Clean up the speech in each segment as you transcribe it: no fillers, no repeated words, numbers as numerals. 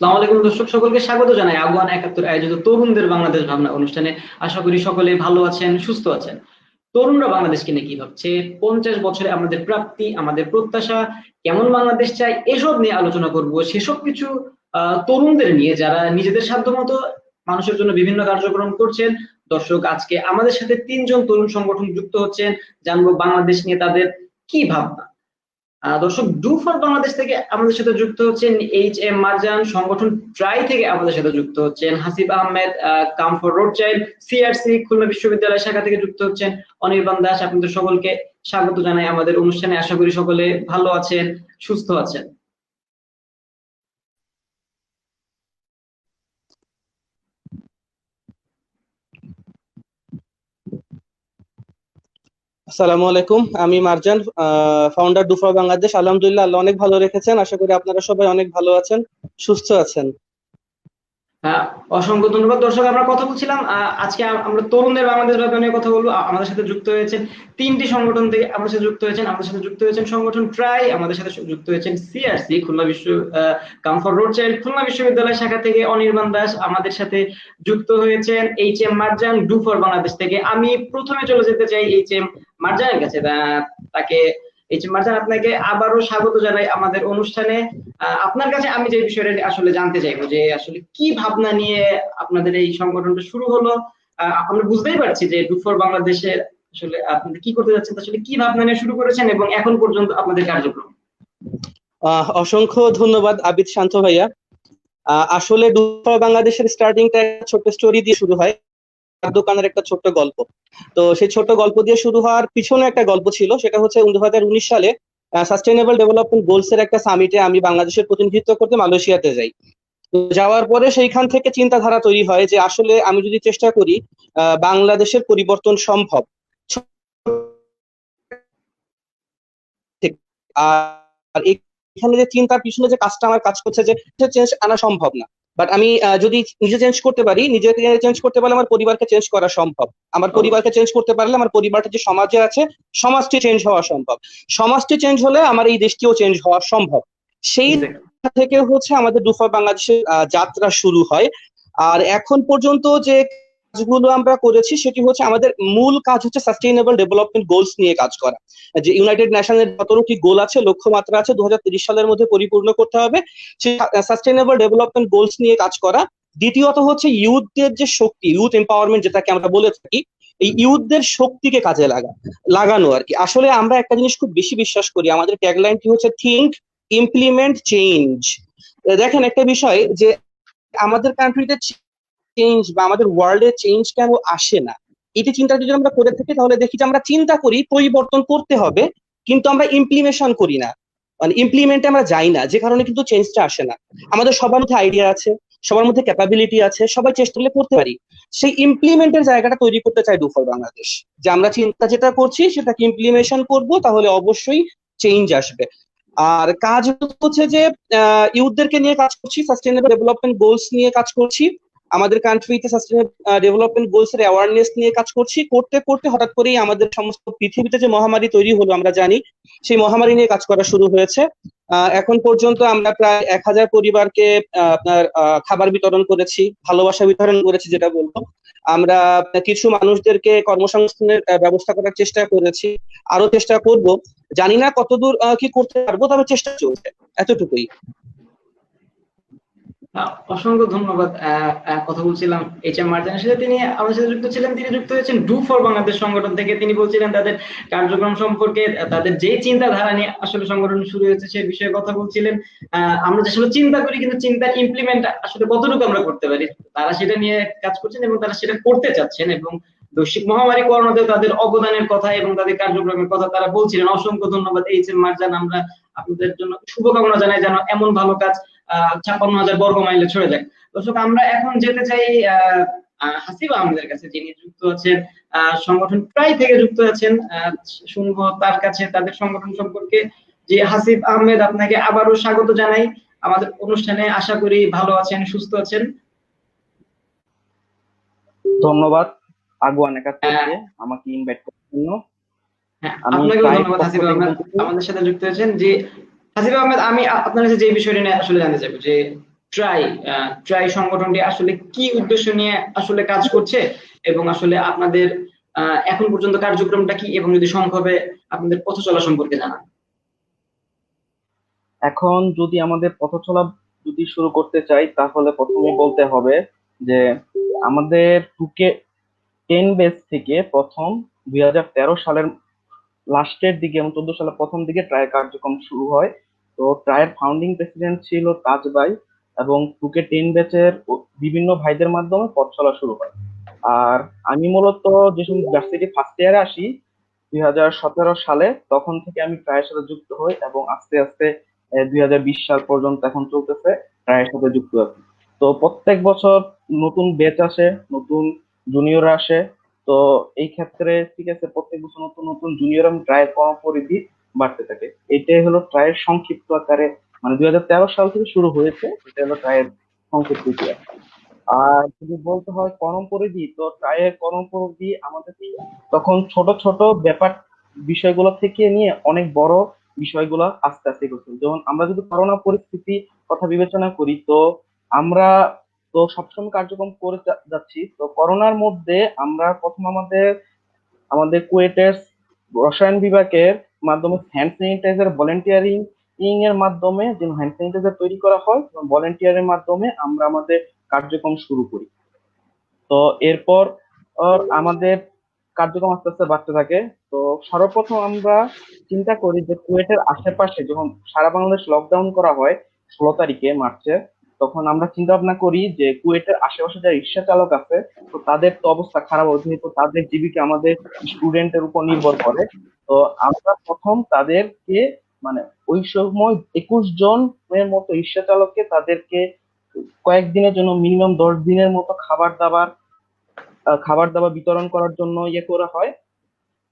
আসসালামু আলাইকুম দর্শক সকলকে স্বাগত জানাই আগুয়ান ৭১ আয়োজিত তরুণদের বাংলাদেশ ভাবনা অনুষ্ঠানে। আশা করি সকলে ভালো আছেন, সুস্থ আছেন। তরুণরা বাংলাদেশকে নিয়ে কি ভাবছে, ৫০ বছরে আমাদের প্রাপ্তি, আমাদের প্রত্যাশা, কেমন বাংলাদেশ চাই, এসব নিয়ে আলোচনা করব। সেসব কিছু তরুণদের নিয়ে যারা নিজেদের সাধ্যমতো মানুষের জন্য বিভিন্ন কার্যক্রম করছেন। দর্শক, আজকে আমাদের সাথে ৩ জন তরুণ সংগঠন যুক্ত হচ্ছেন, জানবো বাংলাদেশ নিয়ে তাদের কি ভাবনা। দর্শক, ডু ফর বাংলাদেশ থেকে আমাদের সাথে যুক্ত হচ্ছেন এইচ এম মারজান, সংগঠন ট্রাই থেকে আমাদের সাথে যুক্ত হচ্ছেন Hasib Ahmed, Come for road Child CRC Khulna বিশ্ববিদ্যালয় শাখা থেকে যুক্ত হচ্ছেন অনির্বাণ দাস। আপনাদের সকলকে স্বাগত জানাই আমাদের অনুষ্ঠানে। আশা করি সকলে ভালো আছেন, সুস্থ আছেন। আসসালামু আলাইকুম, আমি Marjan, founder do for Bangladesh. আলহামদুলিল্লাহ, আল্লাহ অনেক ভালো রেখেছেন। আশা করি আপনারা সবাই অনেক ভালো আছেন, সুস্থ আছেন। হ্যাঁ, অসংখ্য ধন্যবাদ। দর্শক, আমরা কথা বলছিলাম আজকে আমরা তরুণদের বাংলাদেশ ব্যাপার নিয়ে কথা বলবো। আমাদের সাথে যুক্ত হয়েছেন ৩টি সংগঠন থেকে আমাদের সাথে যুক্ত হয়েছেন। আমাদের সাথে যুক্ত হয়েছেন সংগঠন ট্রাই, আমাদের সাথে যুক্ত হয়েছেন CRC Khulna comfort road child Khulna বিশ্ববিদ্যালয় শাখা থেকে অনির্বাণ দাস, আমাদের সাথে যুক্ত হয়েছেন H M Marjan do for Bangladesh থেকে। আমি প্রথমে চলে যেতে চাই এইচ এম মারজানের কাছে। তাকে এইচ এম মারজান, আপনাকে আবারও স্বাগত জানাই আমাদের অনুষ্ঠানে। আপনার কাছে আমি যে বিষয়টা আসলে জানতে চাইবো যে আসলে কি ভাবনা নিয়ে আপনাদের এই সংগঠনটা শুরু হলো। আমরা বুঝতেই পারছি যে ডু ফর বাংলাদেশের আসলে আপনারা কি করতে যাচ্ছেন, আসলে কি ভাবনা নিয়ে শুরু করেছেন এবং এখন পর্যন্ত আপনাদের কার্যক্রম। অসংখ্য ধন্যবাদ আবিদ শান্ত ভাইয়া। আসলে ডু ফর বাংলাদেশের স্টার্টিংটা একটা ছোট্ট স্টোরি দিয়ে শুরু হয়, দোকানের একটা ছোট্ট গল্প। তো সেই ছোট্ট গল্প দিয়ে শুরু হওয়ার পিছনে একটা গল্প ছিল, সেটা হচ্ছে 2019 সালে সাস্টেইনেবল ডেভেলপমেন্ট গোলস এর একটা সামিটে আমি বাংলাদেশের প্রতিনিধিত্ব করতে মালয়েশিয়াতে যাই। তো যাওয়ার পরে সেইখান থেকে চিন্তাধারা তৈরি হয় যে আসলে আমি যদি চেষ্টা করি বাংলাদেশের পরিবর্তন সম্ভব। ঠিক। আর এখানে যে চিন্তার পিছনে যে কাজটা আমার কাজ করছে যে চেঞ্জ আনা সম্ভব না, বাট আমি যদি নিজে চেঞ্জ করতে পারি, নিজেকে চেঞ্জ করতে পারলে আমার পরিবারকে চেঞ্জ করা সম্ভব। আমার পরিবারকে চেঞ্জ করতে পারলে আমার পরিবারটা যে সমাজে আছে, সমাজটি চেঞ্জ হওয়া সম্ভব। সমাজটি চেঞ্জ হলে আমার এই দেশটিও চেঞ্জ হওয়া সম্ভব। সেই থেকে হচ্ছে আমাদের ডু ফর বাংলাদেশের যাত্রা শুরু হয়। আর এখন পর্যন্ত যে কাজগুলো আমরা করেছি সেটি হচ্ছে আমাদের মূল কাজ হচ্ছে সাস্টেইনেবল ডেভেলপমেন্ট গোলস নিয়ে কাজ করা। যে ইউনাইটেড নেশনের যতটুকু গোল আছে, লক্ষ্যমাত্রা আছে 2030 সালের মধ্যে পরিপূর্ণ করতে হবে, সেই সাস্টেইনেবল ডেভেলপমেন্ট গোলস নিয়ে কাজ করা। দ্বিতীয়ত হচ্ছে ইউথদের যে শক্তি, ইউথ এম্পাওয়ারমেন্ট যেটাকে আমরা বলে থাকি, এই ইউথদের শক্তিকে কাজে লাগানো আর কি। আসলে আমরা একটা জিনিস খুব বেশি বিশ্বাস করি, আমাদের ট্যাগলাইনটি হচ্ছে থিঙ্ক, ইমপ্লিমেন্ট, চেঞ্জ। দেখেন একটা বিষয় যে আমাদের কান্ট্রিতে চেঞ্জ বা আমাদের ওয়ার্ল্ডে চেঞ্জ কেন আসে না, এটি চিন্তা যদি আমরা করে থাকি তাহলে দেখি যে আমরা চিন্তা করি পরিবর্তন করতে হবে, কিন্তু আমরা ইমপ্লিমেশন করি না, মানে ইমপ্লিমেন্টে আমরা যাই না, যে কারণে কিন্তু চেঞ্জটা আসে না। আমাদের সবার মধ্যে আইডিয়া আছে, সবার মধ্যে ক্যাপাবিলিটি আছে, সবাই চেষ্টা করলে করতে পারি। সেই ইমপ্লিমেন্টের জায়গাটা তৈরি করতে চাই ডু ফর বাংলাদেশ, যে আমরা চিন্তা যেটা করছি সেটাকে ইমপ্লিমেশন করব, তাহলে অবশ্যই চেঞ্জ আসবে। আর কাজ হচ্ছে যে ইউথদেরকে নিয়ে কাজ করছি, সাস্টেইনেবল ডেভেলপমেন্ট গোলস নিয়ে কাজ করছি, আমাদের কান্ট্রিতে সাস্টেইনেবল ডেভেলপমেন্ট গোলস এর অ্যাওয়ারনেস নিয়ে কাজ করছি। করতে করতে হঠাৎ করেই আমাদের সমস্ত পৃথিবীতে যে মহামারী তৈরি হলো আমরা জানি, সেই মহামারী নিয়ে কাজ করা শুরু হয়েছে। এখন পর্যন্ত আমরা প্রায় 1000 পরিবারকে আপনার খাবার বিতরণ করেছি, ভালোবাসা বিতরণ করেছি যেটা বলবো। আমরা কিছু মানুষদেরকে কর্মসংস্থানের ব্যবস্থা করার চেষ্টা করেছি, আরো চেষ্টা করব। জানি না কতদূর কি করতে পারবো, তবে চেষ্টা চলছে, এতটুকুই। অসংখ্য ধন্যবাদ। কথা বলছিলাম এইচ এম মারজানের সাথে, তিনি আমাদের সাথে যুক্ত ছিলেন। তিনি যুক্ত হয়েছেন ডু ফর বাংলাদেশ সংগঠন থেকে। তিনি বলছিলেন তাদের কার্যক্রম সম্পর্কে, তাদের যে চিন্তাধারা নিয়ে আসলে সংগঠন শুরু হয়েছে সে বিষয়ে কথা বলছিলেন। আমরা আসলে চিন্তা করি, কিন্তু চিন্তার ইমপ্লিমেন্ট আসলে কতটুকু আমরা করতে পারি, তারা সেটা নিয়ে কাজ করছেন এবং তারা সেটা করতে চাচ্ছেন। এবং বৈশ্বিক মহামারী করোনাতেও তাদের অবদানের কথা এবং তাদের কার্যক্রমের কথা তারা বলছিলেন। অসংখ্য ধন্যবাদ এইচ এম মারজান। আমরা আপনাদের জন্য শুভকামনা জানাই যেন এমন ভালো কাজ ৫৬,০০০ বর্গ মাইলে ছড়ে যায়। দর্শক, আমরা এখন যেতে চাই হাসিব আহমেদের কাছে, যিনি যুক্ত আছেন সংগঠন ট্রাই থেকে যুক্ত আছেন। শুনবো তার কাছে তাদের সংগঠন সম্পর্কে। যে হাসিব আহমেদ, আপনাকে আবারও স্বাগত জানাই আমাদের অনুষ্ঠানে। আশা করি ভালো আছেন, সুস্থ আছেন। ধন্যবাদ আগুয়ান ৭১কে আমাকে ইনভাইট করার জন্য। আপনাকেও ধন্যবাদ হাসিব আহমেদ আমাদের সাথে যুক্ত হয়েছেন। যে হাসিব আহমেদ, আমি আপনার কাছে যে বিষয়টা নিয়ে আসলে জানতে চাইবো যে ট্রাই ট্রাই সংগঠনটি আসলে কি উদ্দেশ্য নিয়ে আসলে কাজ করছে, এবং আসলে আপনাদের এখন পর্যন্ত কার্যক্রমটা কি, এবং যদি সংক্ষেপে আপনাদের পথ চলা সম্পর্কে জানান। এখন যদি আমাদের পথ চলা যদি শুরু করতে চাই, তাহলে প্রথমে বলতে হবে যে আমাদের 2K10 বেস থেকে প্রথম 2013 সালের লাস্টের দিকে এবং 2014 সালের প্রথম দিকে ট্রায়ের কার্যক্রম শুরু হয়। তো ট্রায়ের ফাউন্ডিং প্রেসিডেন্ট ছিল তাজ ভাই, এবং 2K10 ব্যাচের বিভিন্ন ভাইদের মাধ্যমে পথ চলা শুরু হয়। আর আমি মূলত যে সময় ভার্সিটি ফার্স্ট ইয়ারে আসি 2017 সালে, তখন থেকে আমি ট্রায়ের সাথে যুক্ত হই, এবং আস্তে আস্তে 2020 সাল পর্যন্ত এখন চলতেছে ট্রায়ের সাথে যুক্ত আছি। তো প্রত্যেক বছর নতুন ব্যাচ আসে, নতুন জুনিয়র আসে। তো এই ক্ষেত্রে ঠিক আছে, প্রত্যেক বছর নতুন নতুন জুনিয়র এবং ট্রায়ের কর্মপরিধি বাড়তে থাকে। এটাই হলো ট্রায়ের সংক্ষিপ্ত আকারে, মানে 2013 সাল থেকে শুরু হয়েছে, এটা হলো ট্রায়ের সংক্ষিপ্ত ইতিহাস। আর যদি বলতে হয় কর্মপরিধি, তো ট্রায়ের কর্মপরিধি আমাদের তখন ছোট ছোট ব্যাপার বিষয়গুলো থেকে নিয়ে অনেক বড় বিষয়গুলো আস্তে আস্তে করছে। যেমন আমরা যদি করোনা পরিস্থিতি কথা বিবেচনা করি, তো আমরা তো সবসময় কার্যক্রম করে যাচ্ছি। তো করোনার মধ্যে আমরা প্রথম আমাদের আমাদের কুয়েটের রসায়ন বিভাগের মাধ্যমে হ্যান্ড স্যানিটাইজার ভলেন্টিয়ারিং এর মাধ্যমে যে হ্যান্ড স্যানিটাইজার তৈরি করা হয়, ভলেন্টিয়ারের মাধ্যমে আমরা আমাদের কার্যক্রম শুরু করি। তো এরপর আমাদের কার্যক্রম আস্তে আস্তে বাড়তে থাকে। তো সর্বপ্রথম আমরা চিন্তা করি যে কুয়েটের আশেপাশে যখন সারা বাংলাদেশ লকডাউন করা হয় 16 তারিখে মার্চে, তখন আমরা চিন্তা ভাবনা করি যে কুয়েটের আশেপাশে যারা রিক্সা চালক আছে, তো তাদের তো অবস্থা খারাপ হবে, যেহেতু তাদের জীবিকা আমাদের স্টুডেন্টের উপর নির্ভর করে। তো আমরা প্রথম তাদেরকে, মানে ওই সময় 21 জন এর মতো রিক্সা চালককে তাদেরকে কয়েকদিনের জন্য মিনিমাম 10 দিনের মতো খাবার দাবার বিতরণ করার জন্য ইয়ে করা হয়,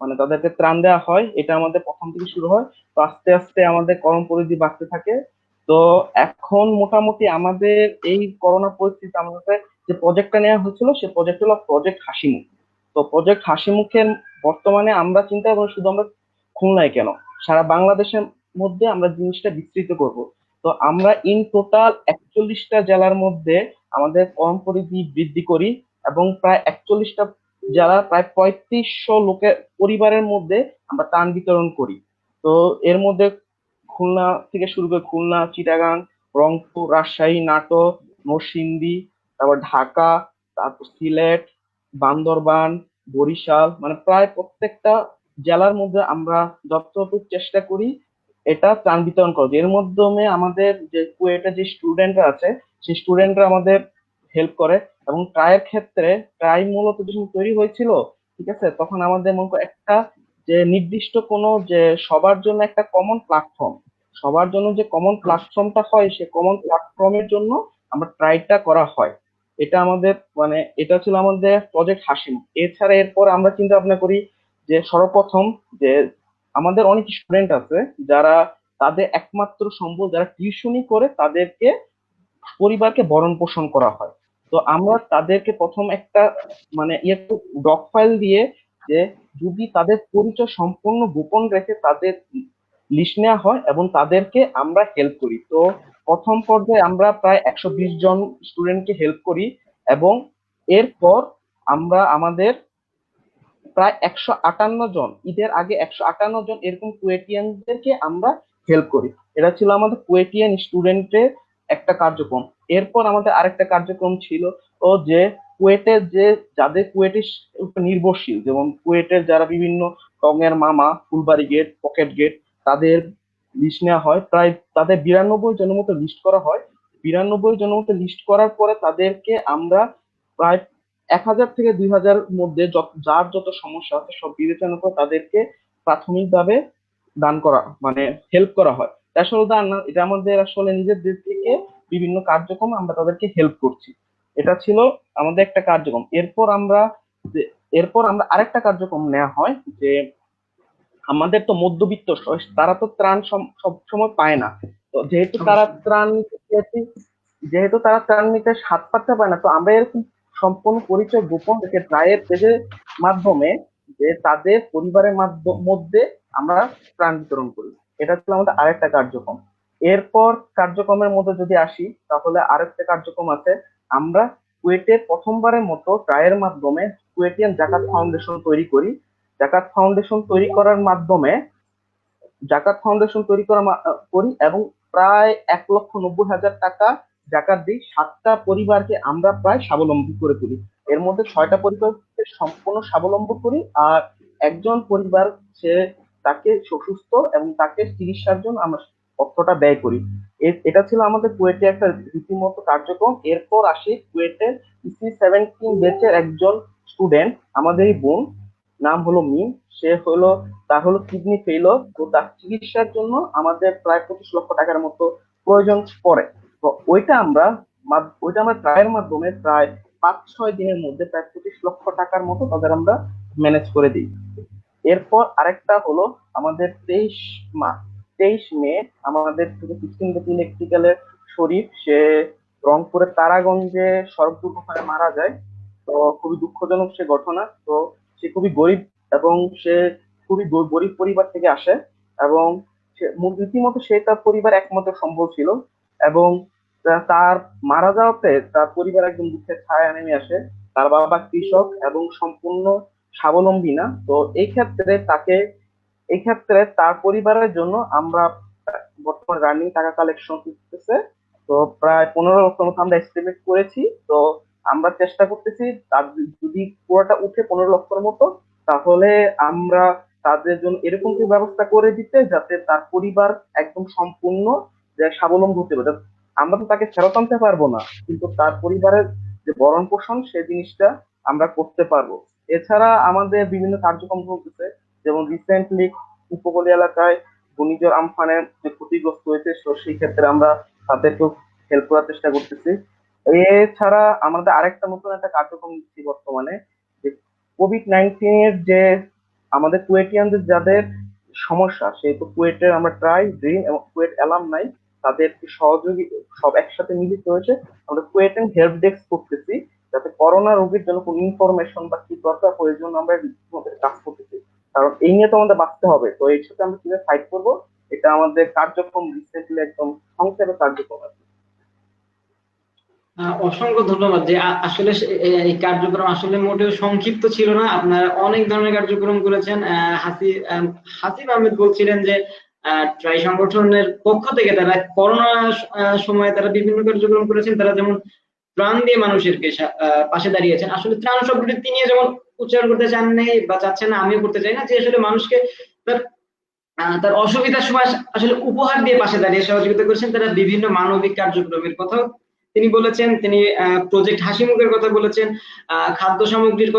মানে তাদেরকে ত্রাণ দেওয়া হয়। এটা আমাদের প্রথম থেকে শুরু হয়। তো আস্তে আস্তে আমাদের কর্মপরিধি বাড়তে থাকে। তো এখন মোটামুটি আমাদের এই করোনা পরিস্থিতি আমাদের যে প্রজেক্টটা নেওয়া হয়েছিল, সে প্রজেক্ট হলো প্রজেক্ট হাসিমুখ। তো প্রজেক্ট হাসিমুখের বর্তমানে আমরা চিন্তা করি শুধু আমরা খুলনায় কেন, সারা বাংলাদেশের মধ্যে আমরা জিনিসটা বিস্তৃত করব। তো আমরা ইন টোটাল 41টা জেলার মধ্যে আমাদের কর্মপরিধি বৃদ্ধি করি, এবং প্রায় 41টা যারা প্রায় 3500 লোকের পরিবারের মধ্যে আমরা ত্রাণ বিতরণ করি। তো এর মধ্যে খুলনা থেকে শুরু করে খুলনা, চিটাগাং, রংপুর, রাজশাহী, নাটোর, নরসিংদী, তারপর ঢাকা, তারপর সিলেট, বান্দরবান, বরিশাল, মানে প্রায় প্রত্যেকটা জেলার মধ্যে আমরা যতটুকু চেষ্টা করি এটা ত্রাণ বিতরণ করবো। এর মাধ্যমে আমাদের যে কুয়েটে যে স্টুডেন্টরা আছে, সেই স্টুডেন্টরা আমাদের হেল্প করে। এবং ট্রায়ের ক্ষেত্রে ট্রাই মূলত যখন তৈরি হয়েছিল, ঠিক আছে, তখন আমাদের মনে করো একটা যে নির্দিষ্ট কোনো যে সবার জন্য একটা কমন প্ল্যাটফর্ম, সবার জন্য যে কমন প্ল্যাটফর্মটা হয়, সে কমন প্ল্যাটফর্মের জন্য আমরা ট্রাইটা করা হয়। এটা আমাদের, মানে এটা ছিল আমাদের প্রজেক্ট হাসিম। এছাড়া এরপর আমরা চিন্তা ভাবনা করি যে সর্বপ্রথম যে আমাদের অনেক স্টুডেন্ট আছে যারা তাদের একমাত্র সম্বল, যারা টিউশনি করে তাদেরকে পরিবারকে ভরণ পোষণ করা হয়। তো আমরা তাদেরকে প্রথম একটা, মানে একটু ডক ফাইল দিয়ে, যে যদি তাদের পরিচয় সম্পূর্ণ গোপন রেখে তাদের লিস্ট নেওয়া হয় এবং তাদেরকে আমরা হেল্প করি। তো প্রথম পর্যায়ে আমরা প্রায় 120 জন স্টুডেন্টকে হেল্প করি, এবং এরপর আমরা আমাদের প্রায় 158 জন, ঈদের আগে 158 জন এরকম কুয়েটিয়ানদেরকে আমরা হেল্প করি। এটা ছিল আমাদের কুয়েটিয়ান স্টুডেন্টের একটা কার্যক্রম। এরপর আমাদের আরেকটা কার্যক্রম ছিল, ও যে কুয়েটের যে যাদের কুয়েটের উপর নির্ভরশীল, যেমন কুয়েটের যারা বিভিন্ন টঙের মামা, ফুলবাড়ি গেট, পকেট গেট, তাদের লিস্ট নেওয়া হয়। প্রায় তাদের 92 জনের মতো লিস্ট করা হয়। 92 জনের মতো লিস্ট করার পরে তাদেরকে আমরা প্রায় 1000 থেকে 2000 মধ্যে যার যত সমস্যা আছে সব বিবেচনা করে তাদেরকে প্রাথমিকভাবে দান করা, মানে হেল্প করা হয়। আসলে দান না, এটা আমাদের আসলে নিজেদের থেকে বিভিন্ন কার্যক্রম আমরা তাদেরকে হেল্প করছি। এটা ছিল আমাদের একটা কার্যক্রম। এরপর আমরা আরেকটা কার্যক্রম নেওয়া হয় যে আমাদের তো মধ্যবিত্ত, তারা তো ত্রাণ সব সময় পায় না। তো যেহেতু তারা ত্রাণ নিতে হাত পাততে পারে না, তো আমরা এরকম সম্পূর্ণ পরিচয় গোপন রেখে ট্রায়ের পেজের মাধ্যমে যে তাদের পরিবারের মধ্যে আমরা ত্রাণ বিতরণ করি। এটা ছিল আমাদের আরেকটা কার্যক্রম। এরপর কার্যক্রমের মধ্যে যদি আসি, তাহলে আরেকটা কার্যক্রম আছে। আমরা কুয়েটে প্রথমবারের মতো ট্রায়ের মাধ্যমে কুয়েটিয়ান জাকাত ফাউন্ডেশন তৈরি করি। জাকাত ফাউন্ডেশন তৈরি করার মাধ্যমে জাকাত ফাউন্ডেশন তৈরি করি এবং প্রায় 1,90,000 টাকা জাকাত দিই। 7টা পরিবারকে আমরা প্রায় স্বাবলম্বী করে তুলি। এর মধ্যে 6টা পরিবারকে সম্পূর্ণ স্বাবলম্বী করি, আর একজন পরিবার সে তাকে সুস্থ এবং তাকে চিকিৎসার জন্য আমরা অর্থটা ব্যয় করি। এটা ছিল আমাদের কুয়েটে একটা রীতিমতো কার্যক্রম। এরপর আসি কুয়েটে ইসি 17 ব্যাচের একজন স্টুডেন্ট, আমাদেরই বোন, নাম হলো মিম। তার হলো কিডনি ফেইলর। তো তার চিকিৎসার জন্য আমাদের প্রায় 25 লক্ষ টাকার মতো প্রয়োজন পড়ে। তো ওইটা আমরা ট্রায়ের মাধ্যমে প্রায় 5-6 দিনের মধ্যে প্রায় 25 লক্ষ টাকার মতো তাদের আমরা ম্যানেজ করে দিই। এরপর আরেকটা হলো আমাদের 23 মে আমাদের থেকে 16 ইলেকট্রিক্যালের শরীফ, সে রংপুরের তারাগঞ্জে সড়ক দুর্ঘটনায় মারা যায়। তো খুবই দুঃখজনক সে ঘটনা। তো সে খুবই গরিব এবং সে খুবই গরিব পরিবার থেকে আসে, এবং রীতিমতো সে তার পরিবার একমাত্র সম্বল ছিল। এবং তার মারা যাওয়াতে তার পরিবার একদম দুঃখের ছায়া নেমে আসে। তার বাবা কৃষক এবং সম্পূর্ণ স্বাবলম্বী না। তো এই ক্ষেত্রে তার পরিবারের জন্য আমরা বর্তমান রানিং টাকা কালেকশন করতেছে। তো প্রায় 15 লক্ষ মতো আমরা এস্টিমেট করেছি। তো আমরা চেষ্টা করতেছি তার যদি পুরোটা উঠে 15 লক্ষের মতো, তাহলে আমরা তাদের জন্য এরকম কি ব্যবস্থা করে দিতে যাতে তার পরিবার একদম সম্পূর্ণ যে স্বাবলম্বী হতে পারে। আমরা তো তাকে ফেরত আনতে পারবো না, কিন্তু তার পরিবারের যে ভরণ পোষণ সে জিনিসটা আমরা করতে পারবো। এছাড়া আমাদের বিভিন্ন কার্যক্রম চলতেছে, যেমন রিসেন্টলি উপকূলীয় এলাকায় ঘূর্ণিঝড় আমফানের যে ক্ষতিগ্রস্ত হয়েছে, তো সেই ক্ষেত্রে আমরা তাদেরকেও হেল্প করার চেষ্টা করতেছি। এছাড়া আমাদের আরেকটা নতুন একটা কার্যক্রম নিচ্ছি বর্তমানে, যে কোভিড-19 যে আমাদের কুয়েটিয়ানদের যাদের সমস্যা, সেহেতু কুয়েটের আমরা ট্রাই ড্রিম এবং কুয়েট অ্যালামনাই তাদের সহযোগী সব একসাথে মিলিত হয়েছে আমরা কুয়েটিয়ান হেল্প ডেস্ক করতেছি, যাতে করোনা রোগীর জন্য কোনো ইনফরমেশন বা কি দরকার প্রয়োজন আমরা কাজ করতেছি। কারণ এই নিয়ে তো আমাদের বাঁচতে হবে। তো এর সাথে আমরা কিভাবে ফাইট করবো, এটা আমাদের কার্যক্রম রিসেন্টলি একদম সংক্ষেপে কার্যক্রম আছে। অসংখ্য ধন্যবাদ। যে আসলে এই কার্যক্রম আসলে মোটেও সংক্ষিপ্ত ছিল না, আপনারা অনেক ধরনের কার্যক্রম করেছেন। হাসিব আহমেদ বলছিলেন যে ট্রাই সংগঠনের পক্ষ থেকে তারা করোনা সময়ে তারা বিভিন্ন কার্যক্রম করেছেন। তারা যেমন ত্রাণ দিয়ে মানুষের পাশে দাঁড়িয়েছেন। আসলে ত্রাণ শব্দটি তিনি যেমন উচ্চারণ করতে চান নেই বা চাচ্ছেন না, আমিও করতে চাই না, যে আসলে মানুষকে তার তার অসুবিধার সময় আসলে উপহার দিয়ে পাশে দাঁড়িয়ে সহযোগিতা করেছেন। তারা বিভিন্ন মানবিক কার্যক্রমের কথা তিনি বলেছেন। তিনি প্রজেক্ট হাসিমুখের কথা বলেছেন, খাদ্য সামগ্রীর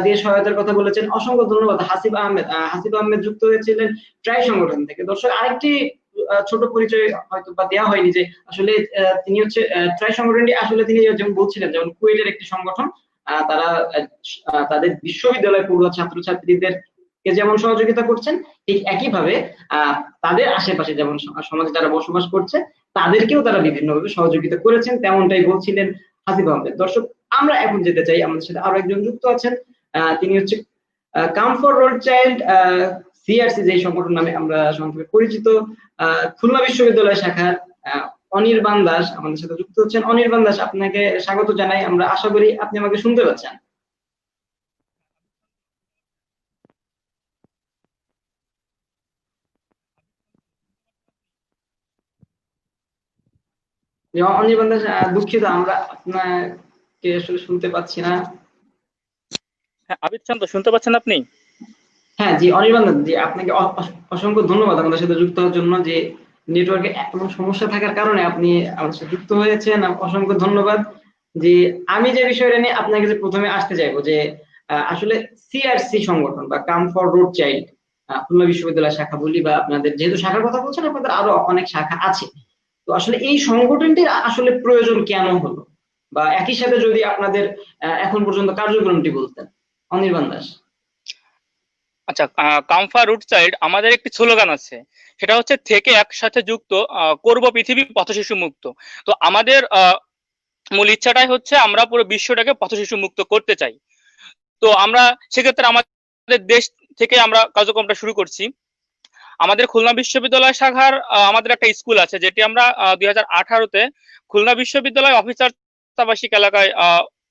দিয়ে সহায়তার কথা বলেছেন। অসংখ্য ধন্যবাদ। হাসিব আহমেদ যুক্ত হয়েছিলেন ট্রাই সংগঠন থেকে। দর্শক, আরেকটি ছোট পরিচয় হয়তো বা দেওয়া হয়নি, যে আসলে তিনি হচ্ছে ট্রাই সংগঠনটি আসলে তিনি যেমন বলছিলেন, যেমন কুয়েটের একটি সংগঠন, তারা তাদের বিশ্ববিদ্যালয় পড়ুয়া ছাত্রছাত্রীদের যেমন সহযোগিতা করছেন, ঠিক একইভাবে তাদের আশেপাশে যেমন সমাজে যারা বসবাস করছে তাদেরকেও তারা বিভিন্নভাবে সহযোগিতা করেছেন, তেমনটাই বলছিলেন হাসিব আহমেদ। দর্শক, আমরা এখন যেতে চাই, আমাদের সাথে আরো একজন যুক্ত আছেন। তিনি হচ্ছে Come for road Child, CRC যে সংগঠন নামে আমরা সংক্ষেপে পরিচিত, খুলনা বিশ্ববিদ্যালয় শাখার অনির্বাণ দাস আমাদের সাথে যুক্ত হচ্ছেন। অনির্বাণ দাস, আপনাকে স্বাগত জানাই। আমরা আশা করি আপনি আমাকে শুনতে পাচ্ছেন। অনির্বাণ দাস, দুঃখিত, আমরা আপনাকে আসলে শুনতে পাচ্ছি না। হ্যাঁ, আবিদ চান্দ, শুনতে পাচ্ছেন আপনি? হ্যাঁ জি, অনির্বাণ জি, আপনাকে অসংখ্য ধন্যবাদ আমাদের সাথে যুক্ত হওয়ার জন্য। যে নেটওয়ার্কে এমন সমস্যা থাকার কারণে আপনি আমাদের সাথে যুক্ত হয়েছেন, অসংখ্য ধন্যবাদ। যে আমি যে বিষয়টা নিয়ে আপনাকে যে প্রথমে আসতে চাইবো, যে আসলে সিআরসি সংগঠন বা come for road child, Khulna বিশ্ববিদ্যালয় শাখা বলি, বা আপনাদের যেহেতু শাখার কথা বলছেন, আপনাদের আরো অনেক শাখা আছে। তো আসলে এই সংগঠনটির আসলে প্রয়োজন কেন হলো, বা একই সাথে যদি আপনাদের এখন পর্যন্ত কার্যক্রমটি বলতেন, অনির্বাণ দাস। আচ্ছা, কামফা রুট চাইল্ড আমাদের একটি স্লোগান আছে, সেটা হচ্ছে থেকে একসাথে যুক্ত, করব পৃথিবী পথশিশু মুক্ত। তো আমাদের মূল ইচ্ছাটাই হচ্ছে আমরা পুরো বিশ্বটাকে পথশিশু মুক্ত করতে চাই। তো আমরা সেক্ষেত্রে আমাদের দেশ থেকে আমরা কার্যক্রমটা শুরু করছি। আমাদের খুলনা বিশ্ববিদ্যালয় শাখার আমাদের একটা স্কুল আছে, যেটি আমরা 2018-তে খুলনা বিশ্ববিদ্যালয় অফিসার আবাসিক এলাকায়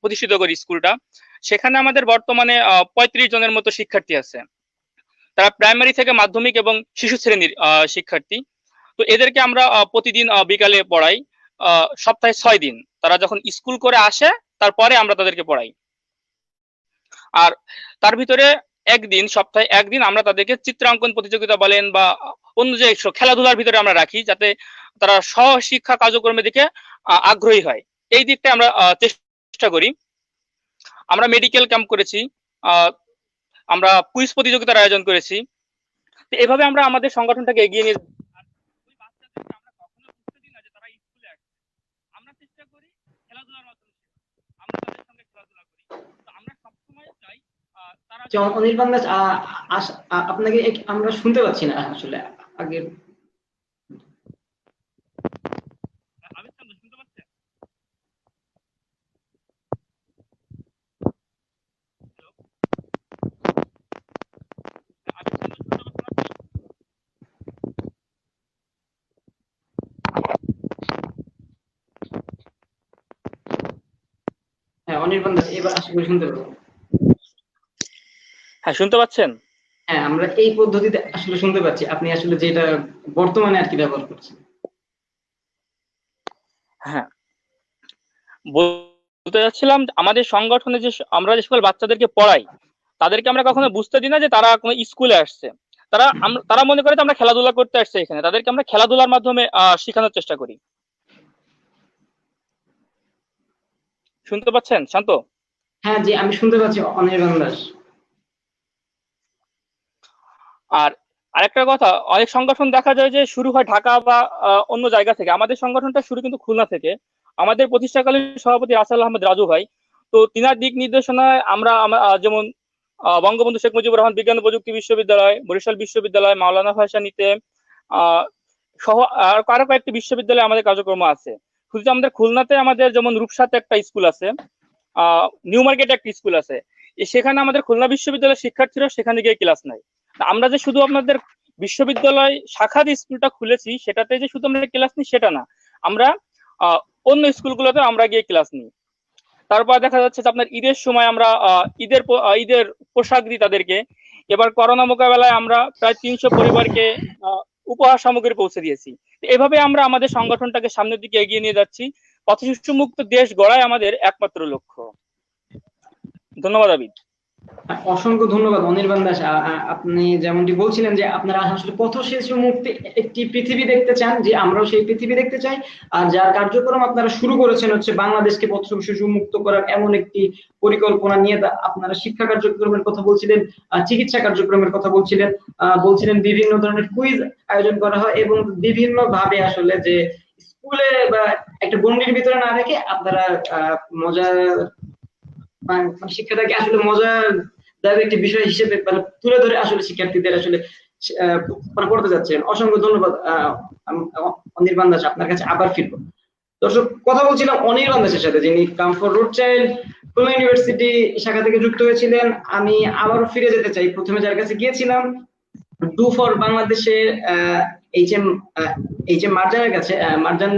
প্রতিষ্ঠিত করি স্কুলটা। সেখানে আমাদের বর্তমানে 35 জনের মতো শিক্ষার্থী আছে। তারা প্রাইমারি থেকে মাধ্যমিক এবং শিশু শ্রেণীর শিক্ষার্থী। তো এদেরকে আমরা প্রতিদিন বিকালে পড়াই, সপ্তাহে 6 দিন। তারা যখন স্কুল করে আসে তারপরে আমরা তাদেরকে পড়াই। আর তার ভিতরে সপ্তাহে একদিন আমরা তাদেরকে চিত্রাঙ্কন প্রতিযোগিতা বলেন বা অন্য যে খেলাধুলার ভিতরে আমরা রাখি, যাতে তারা স্ব-শিক্ষা কার্যক্রমের দিকে আগ্রহী হয়। এই দিকটা আমরা চেষ্টা করি। আমরা মেডিকেল ক্যাম্প করেছি, আমরা কুইজ প্রতিযোগিতার আয়োজন করেছি। তো এভাবে আমরা আমাদের সংগঠনটাকে এগিয়ে নিয়ে আমরা কখনো বুঝতে দিই না যে তারা স্কুলে আসছে। আমরা চেষ্টা করি খেলাধুলার মাধ্যমে আমরা তাদের সঙ্গে খেলাধুলা করি। তো আমরা সবসময় চাই তারা। অনির্বাণ দাস, আপনাকে আমরা শুনতে পাচ্ছি না আসলে আগে। শুনতে পাচ্ছেন? হ্যাঁ অনির্বাণ দাস, এবার আশা করি শুনতে পাবো। হ্যাঁ, শুনতে পাচ্ছেন? হ্যাঁ, আমরা এই পদ্ধতিতে আসলে শুনতে পাচ্ছি, আপনি আসলে যেটা বর্তমানে আর কি ব্যবহার করছেন। হ্যাঁ, বলতে যাচ্ছিলাম আমাদের সংগঠনে যে আমরা যে সকল বাচ্চাদেরকে পড়াই, তাদেরকে আমরা কখনো বুঝতে দিই না যে তারা কোনো স্কুলে আসছে। তারা মনে করে যে আমরা খেলাধুলা করতে আসছে এখানে। তাদেরকে আমরা খেলাধুলার মাধ্যমে শেখানোর চেষ্টা করি। শুনতে পাচ্ছেন শান্ত? হ্যাঁ জি, আমি শুনতে পাচ্ছি অনির্বাণ দাস। আর আরেকটা কথা, অনেক সংগঠন দেখা যায় যে শুরু হয় ঢাকা বা অন্য জায়গা থেকে। আমাদের সংগঠনটা শুরু কিন্তু খুলনা থেকে। আমাদের প্রতিষ্ঠাকালীন সভাপতি রাসেল আহমেদ রাজু ভাই, তো তিনার দিক নির্দেশনায় আমরা যেমন বঙ্গবন্ধু শেখ মুজিবুর রহমান বিজ্ঞান ও প্রযুক্তি বিশ্ববিদ্যালয়, বরিশাল বিশ্ববিদ্যালয়, মাওলানা ভাসানীতে সহ আরো কয়েকটি বিশ্ববিদ্যালয়ে আমাদের কার্যক্রম আছে। শুধু আমাদের খুলনাতে আমাদের যেমন রূপসাতে একটা স্কুল আছে, নিউ মার্কেটে একটা স্কুল আছে। সেখানে আমাদের খুলনা বিশ্ববিদ্যালয়ের শিক্ষার্থীরা সেখানে গিয়ে ক্লাস নেয়। আমরা যে শুধু আপনাদের বিশ্ববিদ্যালয় শাখার স্কুলটা খুলেছি, সেটাতে যে শুধু আমরা ক্লাস নিই সেটা না, আমরা অন্য স্কুলগুলোতে আমরা গিয়ে ক্লাস নিই। তারপর দেখা যাচ্ছে যে আপনার ঈদের সময় আমরা ঈদের পোশাক দিই তাদেরকে। এবার করোনা মোকাবেলায় আমরা প্রায় 300 পরিবারকে উপহার সামগ্রী পৌঁছে দিয়েছি। এভাবে আমরা আমাদের সংগঠনটাকে সামনের দিকে এগিয়ে নিয়ে যাচ্ছি। পথশিশু মুক্ত দেশ গড়াই আমাদের একমাত্র লক্ষ্য। ধন্যবাদ আবিদ। অসংখ্য ধন্যবাদ অনির্বাণ দাস। আপনি যেমনটি বলছিলেন যে আপনারা আসলে পথশিশু মুক্ত একটি পৃথিবী দেখতে চান, যে আমরাও সেই পৃথিবী দেখতে চাই। আর যার কার্যক্রম আপনারা শুরু করেছেন হচ্ছে বাংলাদেশকে পথশিশু মুক্ত করার এমন একটি পরিকল্পনা নিয়ে। আপনারা শিক্ষা কার্যক্রমের কথা বলছিলেন, চিকিৎসা কার্যক্রমের কথা বলছিলেন বিভিন্ন ধরনের কুইজ আয়োজন করা হয় এবং বিভিন্ন ভাবে আসলে যে স্কুলে বা একটা গণ্ডির ভিতরে না রেখে আপনারা মজার শিক্ষাটাকে আসলে মজাদার একটি বিষয় হিসেবে তুলে ধরে আসলে শিক্ষার্থীদের আসলে পড়তে যাচ্ছেন। অসংখ্য ধন্যবাদ অনির্বাণ দাস, আপনার কাছে আবার ফিরবো। দর্শক, কথা বলছিলাম অনির্বাণ দাসের সাথে, যিনি come for root child Khulna university শাখা থেকে যুক্ত হয়েছিলেন। আমি আবারও ফিরে যেতে চাই প্রথমে যার কাছে গিয়েছিলাম, ডু ফর বাংলাদেশের এইচ এম মারজানের কাছে। মারজান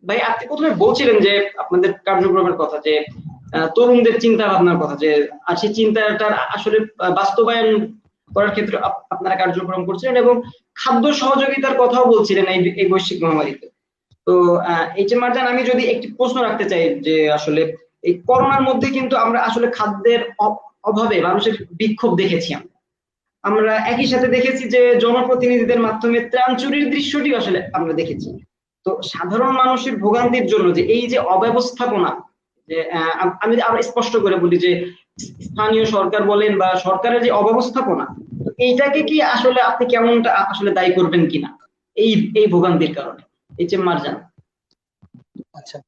ভাই, আপনি প্রথমে বলছিলেন যে আপনাদের কার্যক্রমের কথা, যে তরুণদের চিন্তা ভাবনার কথা, যে আর সেই চিন্তাটার আসলে বাস্তবায়ন করার ক্ষেত্রে আপনারা কার্যক্রম করছিলেন এবং খাদ্য সহযোগিতার কথাও বলছিলেন এই বৈশ্বিক মহামারীতে। তো এইচ এম মারজান, আমি যদি একটি প্রশ্ন রাখতে চাই, যে আসলে এই করোনার মধ্যে কিন্তু আমরা আসলে খাদ্যের অভাবে মানুষের বিক্ষোভ দেখেছি। আমরা একই সাথে দেখেছি যে জনপ্রতিনিধিদের মাধ্যমে ত্রাণ চুরির দৃশ্যটি আসলে আমরা দেখেছি। তো সাধারণ মানুষের ভোগান্তির জন্য যে এই যে অব্যবস্থাপনা, যে আমি আরো স্পষ্ট করে বলি যে স্থানীয় সরকার বলেন বা সরকারের যে অব্যবস্থাপনা, এইটাকে কি আসলে আপনি কেমনটা আসলে দায়ী করবেন কিনা এই ভোগান্তির কারণে? H M Marjan. আচ্ছা,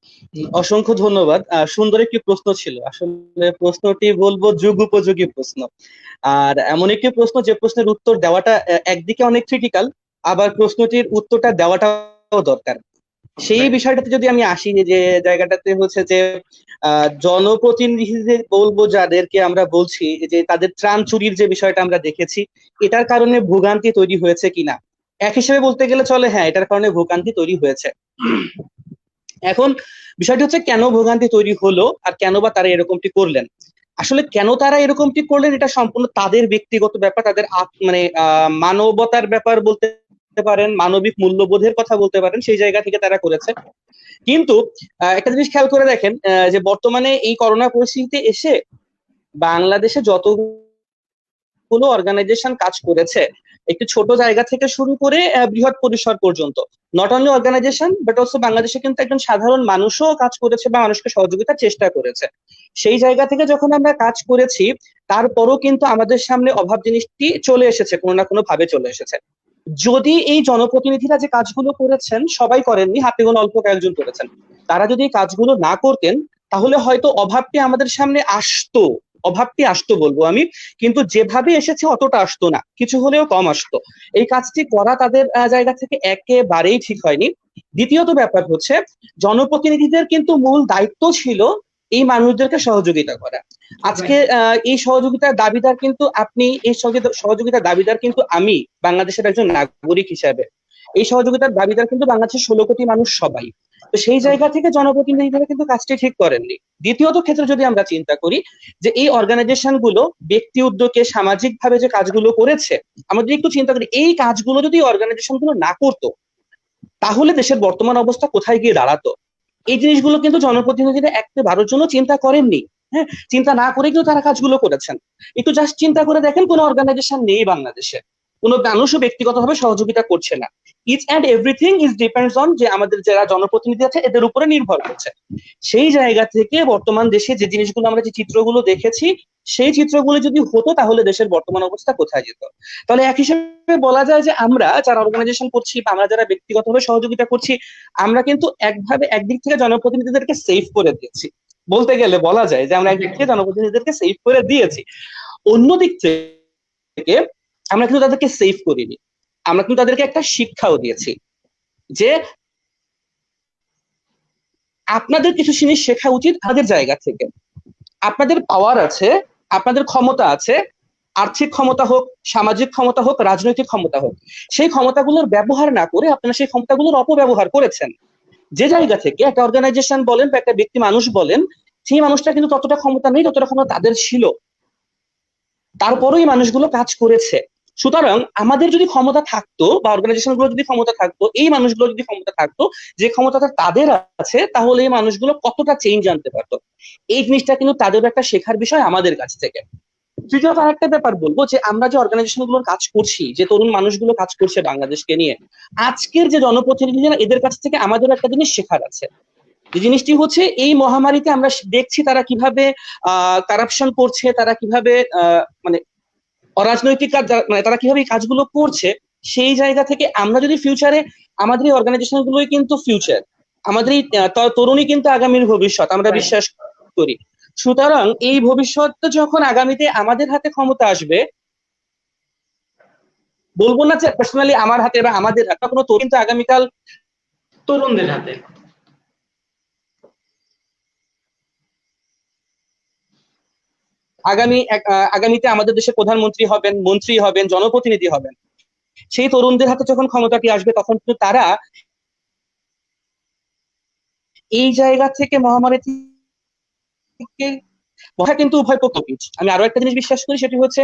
অসংখ্য ধন্যবাদ। সুন্দর একটি প্রশ্ন ছিল। আসলে প্রশ্নটি বলবো যুগ উপযোগী প্রশ্ন, আর এমন একটি প্রশ্ন যে প্রশ্নের উত্তর দেওয়াটা একদিকে অনেক ক্রিটিক্যাল, আবার প্রশ্নটির উত্তরটা দেওয়াটাও দরকার। সেই বিষয়টাতে যদি আমি আসি, যে জায়গাটাতে হচ্ছে যে জনপ্রতিনিধিদের বলবো, যাদেরকে আমরা বলছি যে তাদের ত্রাণ চুরির যে বিষয়টা আমরা দেখেছি, এটার কারণে ভোগান্তি তৈরি হয়েছে কিনা, এক হিসেবে বলতে গেলে চলে, হ্যাঁ এটার কারণে ভোগান্তি তৈরি হয়েছে। এখন বিষয়টি হচ্ছে কেন ভোগান্তি তৈরি হলো আর কেন বা তারা এরকমটি করলেন। আসলে কেন তারা এরকমটি করলেন এটা সম্পূর্ণ তাদের ব্যক্তিগত ব্যাপার, তাদের মানে মানবতার ব্যাপার বলতে পারেন, মানবিক মূল্যবোধের কথা বলতে পারেন, সেই জায়গা থেকে তারা করেছে। কিন্তু একটা জিনিস খেয়াল করে দেখেন যে বর্তমানে এই করোনা পরিস্থিতিতে এসে বাংলাদেশে যতগুলো অর্গানাইজেশন কাজ করেছে, একটি ছোট জায়গা থেকে শুরু করে বৃহৎ পরিসর পর্যন্ত, not only organization but also বাংলাদেশে কিন্তু একজন সাধারণ মানুষও কাজ করেছে বা মানুষকে সহযোগিতার চেষ্টা করেছে। সেই জায়গা থেকে যখন আমরা কাজ করেছি তারপরও কিন্তু আমাদের সামনে অভাব জিনিসটি চলে এসেছে, কোনো না কোনো ভাবে চলে এসেছে। যদি এই জনপ্রতিনিধিরা যে কাজগুলো করেছেন, সবাই করেননি, হাতে গোনা অল্প কয়েকজন করেছেন, তারা যদি এই কাজগুলো না করতেন তাহলে হয়তো অভাবটি আমাদের সামনে আসতো, অভাবটি আসতো বলবো আমি, কিন্তু যেভাবে এসেছে অতটা আসতো না, কিছু হলেও কম আসতো। এই কাজটি করা তাদের জায়গা থেকে একেবারেই ঠিক হয়নি। দ্বিতীয়ত ব্যাপার হচ্ছে জনপ্রতিনিধিদের কিন্তু মূল দায়িত্ব ছিল এই মানুষদেরকে সহযোগিতা করা। আজকে এই সহযোগিতার দাবিদার কিন্তু আপনি, এই সহযোগিতার দাবিদার কিন্তু আমি বাংলাদেশের একজন নাগরিক হিসাবে, এই সহযোগিতার দাবিদার কিন্তু বাংলাদেশের 16 কোটি মানুষ সবাই। তো সেই জায়গা থেকে জনপ্রতিনিধিরা কিন্তু কাজটি ঠিক করেননি। দ্বিতীয়ত ক্ষেত্রে যদি আমরা চিন্তা করি যে এই অর্গানাইজেশন গুলো ব্যক্তি উদ্যোগে সামাজিক ভাবে যে কাজগুলো করেছে, আমাদের একটু চিন্তা করি এই কাজগুলো যদি অর্গানাইজেশন গুলো না করতো তাহলে দেশের বর্তমান অবস্থা কোথায় গিয়ে দাঁড়াতো। এই জিনিসগুলো কিন্তু জনপ্রতিনিধিরা একবারের জন্য চিন্তা করেননি। হ্যাঁ, চিন্তা না করে কিন্তু তারা কাজগুলো করেছেন। একটু জাস্ট চিন্তা করে দেখেন, কোনো অর্গানাইজেশন নেই বাংলাদেশে, কোনো মানুষও ব্যক্তিগতভাবে সহযোগিতা করছে না। Each and everything is depends on যে আমাদের যারা জনপ্রতিনিধি আছে এদের উপরে নির্ভর করছে। সেই জায়গা থেকে বর্তমান দেশে যে জিনিসগুলো আমরা যে চিত্রগুলো দেখেছি, সেই চিত্রগুলো যদি হতো তাহলে দেশের বর্তমান অবস্থা কোথায় যেত। তাহলে এক হিসেবে বলা যায় যে আমরা যারা অর্গানাইজেশন করছি বা আমরা যারা ব্যক্তিগতভাবে সহযোগিতা করছি, আমরা কিন্তু একদিক থেকে জনপ্রতিনিধিদেরকে সেভ করে দিয়েছি, বলতে গেলে বলা যায় যে আমরা একদিক থেকে জনপ্রতিনিধিদেরকে সেভ করে দিয়েছি। অন্যদিক থেকে আমরা কিন্তু তাদেরকে সেভ করিনি, আমরা কিন্তু তাদেরকে একটা শিক্ষাও দিয়েছি যে আপনাদের কিছু জিনিস শেখা উচিত আমাদের জায়গা থেকে। আপনাদের পাওয়ার আছে, আপনাদের ক্ষমতা আছে, আর্থিক ক্ষমতা হোক, সামাজিক ক্ষমতা হোক, রাজনৈতিক ক্ষমতা হোক, সেই ক্ষমতাগুলোর ব্যবহার না করে আপনারা সেই ক্ষমতাগুলোর অপব্যবহার করেছেন। যে জায়গা থেকে একটা অর্গানাইজেশন বলেন বা একটা ব্যক্তি মানুষ বলেন, সেই মানুষটা কিন্তু ততটা ক্ষমতা নেই যতটা ক্ষমতা তাদের ছিল, তারপরেও এই মানুষগুলো কাজ করেছে। সুতরাং আমাদের যদি ক্ষমতা থাকতো বা অর্গানাইজেশন গুলো যদি ক্ষমতা থাকতো, এই মানুষগুলো যদি ক্ষমতা থাকতো, যে ক্ষমতাটা তাদের আছে, তাহলে এই মানুষগুলো কতটা চেঞ্জ আনতে পারতো। এই জিনিসটা কিন্তু তাদেরও একটা শেখার বিষয় আমাদের কাছ থেকে। তৃতীয়ত আরেকটা ব্যাপার বলবো যে আমরা যে অর্গানাইজেশন গুলোর কাজ করছি, যে তরুণ মানুষগুলো কাজ করছে বাংলাদেশকে নিয়ে, আজকের যে জনপ্রতিনিধিরা এদের কাছ থেকে আমাদের একটা জিনিস শেখার আছে। যে জিনিসটি হচ্ছে এই মহামারীতে আমরা দেখছি তারা কিভাবে কারাপশন করছে, তারা কিভাবে মানে অরাজনৈতিক কাজ, মানে তারা কিভাবে এই কাজগুলো করছে। সেই জায়গা থেকে আমরা যদি ফিউচারে, আমাদের এই অর্গানাইজেশন গুলোই কিন্তু ফিউচার, আমাদের এই তরুণই কিন্তু আগামীর ভবিষ্যৎ আমরা বিশ্বাস করি। সুতরাং এই ভবিষ্যৎ যখন আগামীতে আমাদের হাতে ক্ষমতা আসবে, বলবো না যে পার্সোনালি আমার হাতে বা আমাদের হাতে, কোনো তরুণ কিন্তু আগামীকাল তরুণদের হাতে। আগামীতে আমাদের দেশের প্রধানমন্ত্রী হবেন, মন্ত্রী হবেন, জনপ্রতিনিধি হবেন। সেই তরুণদের হাতে যখন ক্ষমতাটি আসবে তখন কিন্তু তারা এই জায়গা থেকে মহামারী থেকে কিন্তু উভয় পক্ষ পিছ। আমি আরো একটা জিনিস বিশ্বাস করি, সেটি হচ্ছে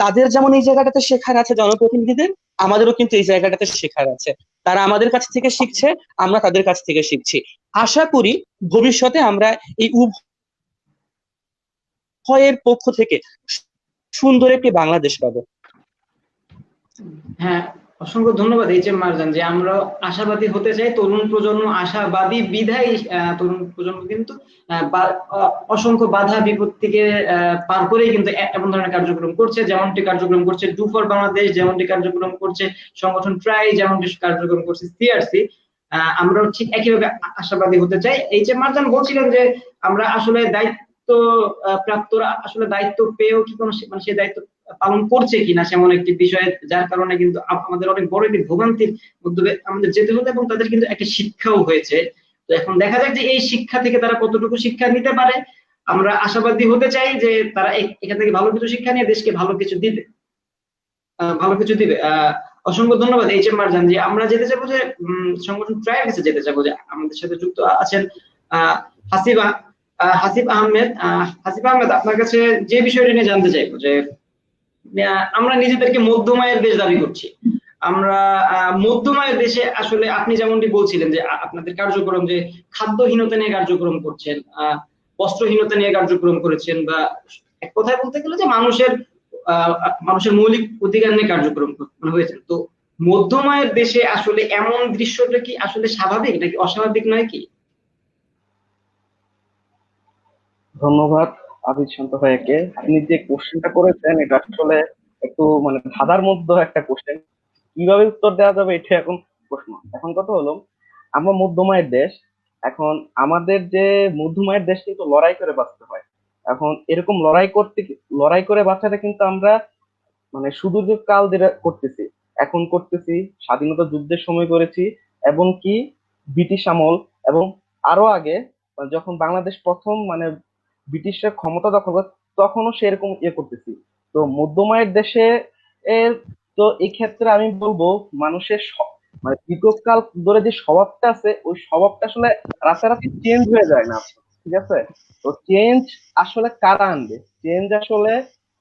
তাদের যেমন এই জায়গাটাতে শেখার আছে জনপ্রতিনিধিদের, আমাদেরও কিন্তু এই জায়গাটাতে শেখার আছে। তারা আমাদের কাছ থেকে শিখছে, আমরা তাদের কাছ থেকে শিখছি। আশা করি ভবিষ্যতে আমরা এই উভয়ের পক্ষ থেকে সুন্দর একটি বাংলাদেশ পাবো। হ্যাঁ, অসংখ্য ধন্যবাদ এইচ.এম. মারজান, যে আমরা আশাবাদী হতে চাই, তরুণ প্রজন্ম আশাবাদী বিধায় তরুণ প্রজন্ম কিন্তু অসংখ্য বাধা বিপত্তিকে পার করেই কিন্তু এমন ধরনের কার্যক্রম করছে, যেমনটি কার্যক্রম করছে ডু ফর বাংলাদেশ, যেমনটি কার্যক্রম করছে সংগঠন ট্রাই, যেমনটি কার্যক্রম করছে সিআরসি। আমরাও ঠিক একইভাবে আশাবাদী হতে চাই। এইচ.এম. মারজান বলছিলেন যে আমরা আসলে দায়িত্ব প্রাপ্তরা আসলে দায়িত্ব পেয়েও কি কোনো মানে সেই দায়িত্ব পালন করছে কিনা, সেমন একটি বিষয়, যার কারণে কিন্তু আমাদের অনেক বড় একটি ভোগান্তির মধ্যে আমাদের যেতে হতো, এবং তাদের কিন্তু একটা শিক্ষাও হয়েছে। তো এখন দেখা যাক যে এই শিক্ষা থেকে তারা কতটুকু শিক্ষা নিতে পারে। আমরা আশাবাদী হতে চাই যে তারা এখান থেকে ভালো কিছু শিক্ষা নিয়ে দেশকে ভালো কিছু দিবে, অসংখ্য ধন্যবাদ এইচ.এম. মারজান জি। আমরা যেতে চাবো যে সংগঠন ট্রায়ের কাছে যেতে চাবো যে আমাদের সাথে যুক্ত আছেন আহ, হাসিবা হাসিব আহমেদ। হাসিব আহমেদ, আপনার কাছে যে বিষয়টি নিয়ে জানতে চাইবো যে আমরা নিজেদেরকে মধ্যমায়ের দেশ দাবি করছি। আমরা মধ্যমায়ের দেশে আসলে আপনি যেমনটি বলছিলেন যে আপনাদের কার্যক্রম যে খাদ্যহীনতা নিয়ে কার্যক্রম করছেন, বস্ত্রহীনতা নিয়ে কার্যক্রম করেছেন, বা এক কথায় বলতে গেলে যে মানুষের মৌলিক অধিকার নিয়ে কার্যক্রম হয়েছে। তো মধ্যমায়ের দেশে আসলে এমন দৃশ্যটা কি আসলে স্বাভাবিক নাকি অস্বাভাবিক নয় কি? ধন্যবাদ আবিদ শান্ত ভাইয়াকে। আপনি যে কোশ্চেনটা করেছেন এটা আসলে একটু মানে ধাঁধার মধ্যে একটা কোশ্চেন, কিভাবে উত্তর দেওয়া যাবে এটা এখন প্রশ্ন। এখন কথা হলো, আমরা মধ্যমায়ের দেশ। এখন আমাদের যে মধ্যমায়ের দেশ কিন্তু লড়াই করে বাঁচতে হয়। এখন এরকম লড়াই করে বাঁচাটা কিন্তু আমরা মানে সুদীর্ঘ কাল ধরে করতেছি। এখন করতেছি, স্বাধীনতা যুদ্ধের সময় করেছি, এবং কি ব্রিটিশ আমল, এবং আরো আগে যখন বাংলাদেশ প্রথম মানে ব্রিটিশরা ক্ষমতা দখল করে তখনও সেরকম করতেছি। তো মধ্যমায়ের দেশে এর তো এই ক্ষেত্রে আমি বলবো মানুষের মানে দীর্ঘকাল ধরে যে স্বভাবটা আছে ওই স্বভাবটা আসলে রাতারাতি চেঞ্জ হয়ে যায় না, ঠিক আছে? তো চেঞ্জ আসলে কারা আনবে? চেঞ্জ আসলে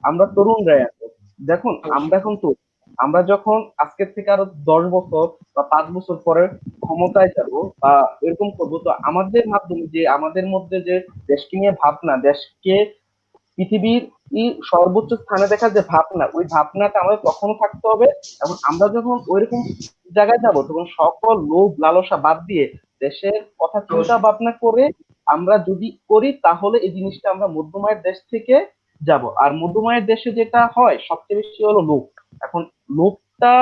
আমরা তরুণরাই আনবো। দেখুন আমরা এখন তো আমরা যখন আজকের থেকে আরো 10 বছর বা 5 বছর পরে ক্ষমতায় যাব বা এরকম করবো, তো আমাদের মাধ্যমে যে আমাদের মধ্যে যে দেশকে নিয়ে ভাবনা, দেশকে পৃথিবীর সর্বোচ্চ স্থানে দেখার যে ভাবনা, ওই ভাবনাটা আমাদের তখনও থাকতে হবে। এবং আমরা যখন ওইরকম জায়গায় যাব তখন সকল লোভ লালসা বাদ দিয়ে দেশের কথা চিন্তা ভাবনা করে আমরা যদি করি তাহলে এই জিনিসটা আমরা মধ্যমায়ের দেশ থেকে যাব। আর মধ্যমায়ের দেশে যেটা হয় সবচেয়ে বেশি হলো লোভ। এখন লোভটা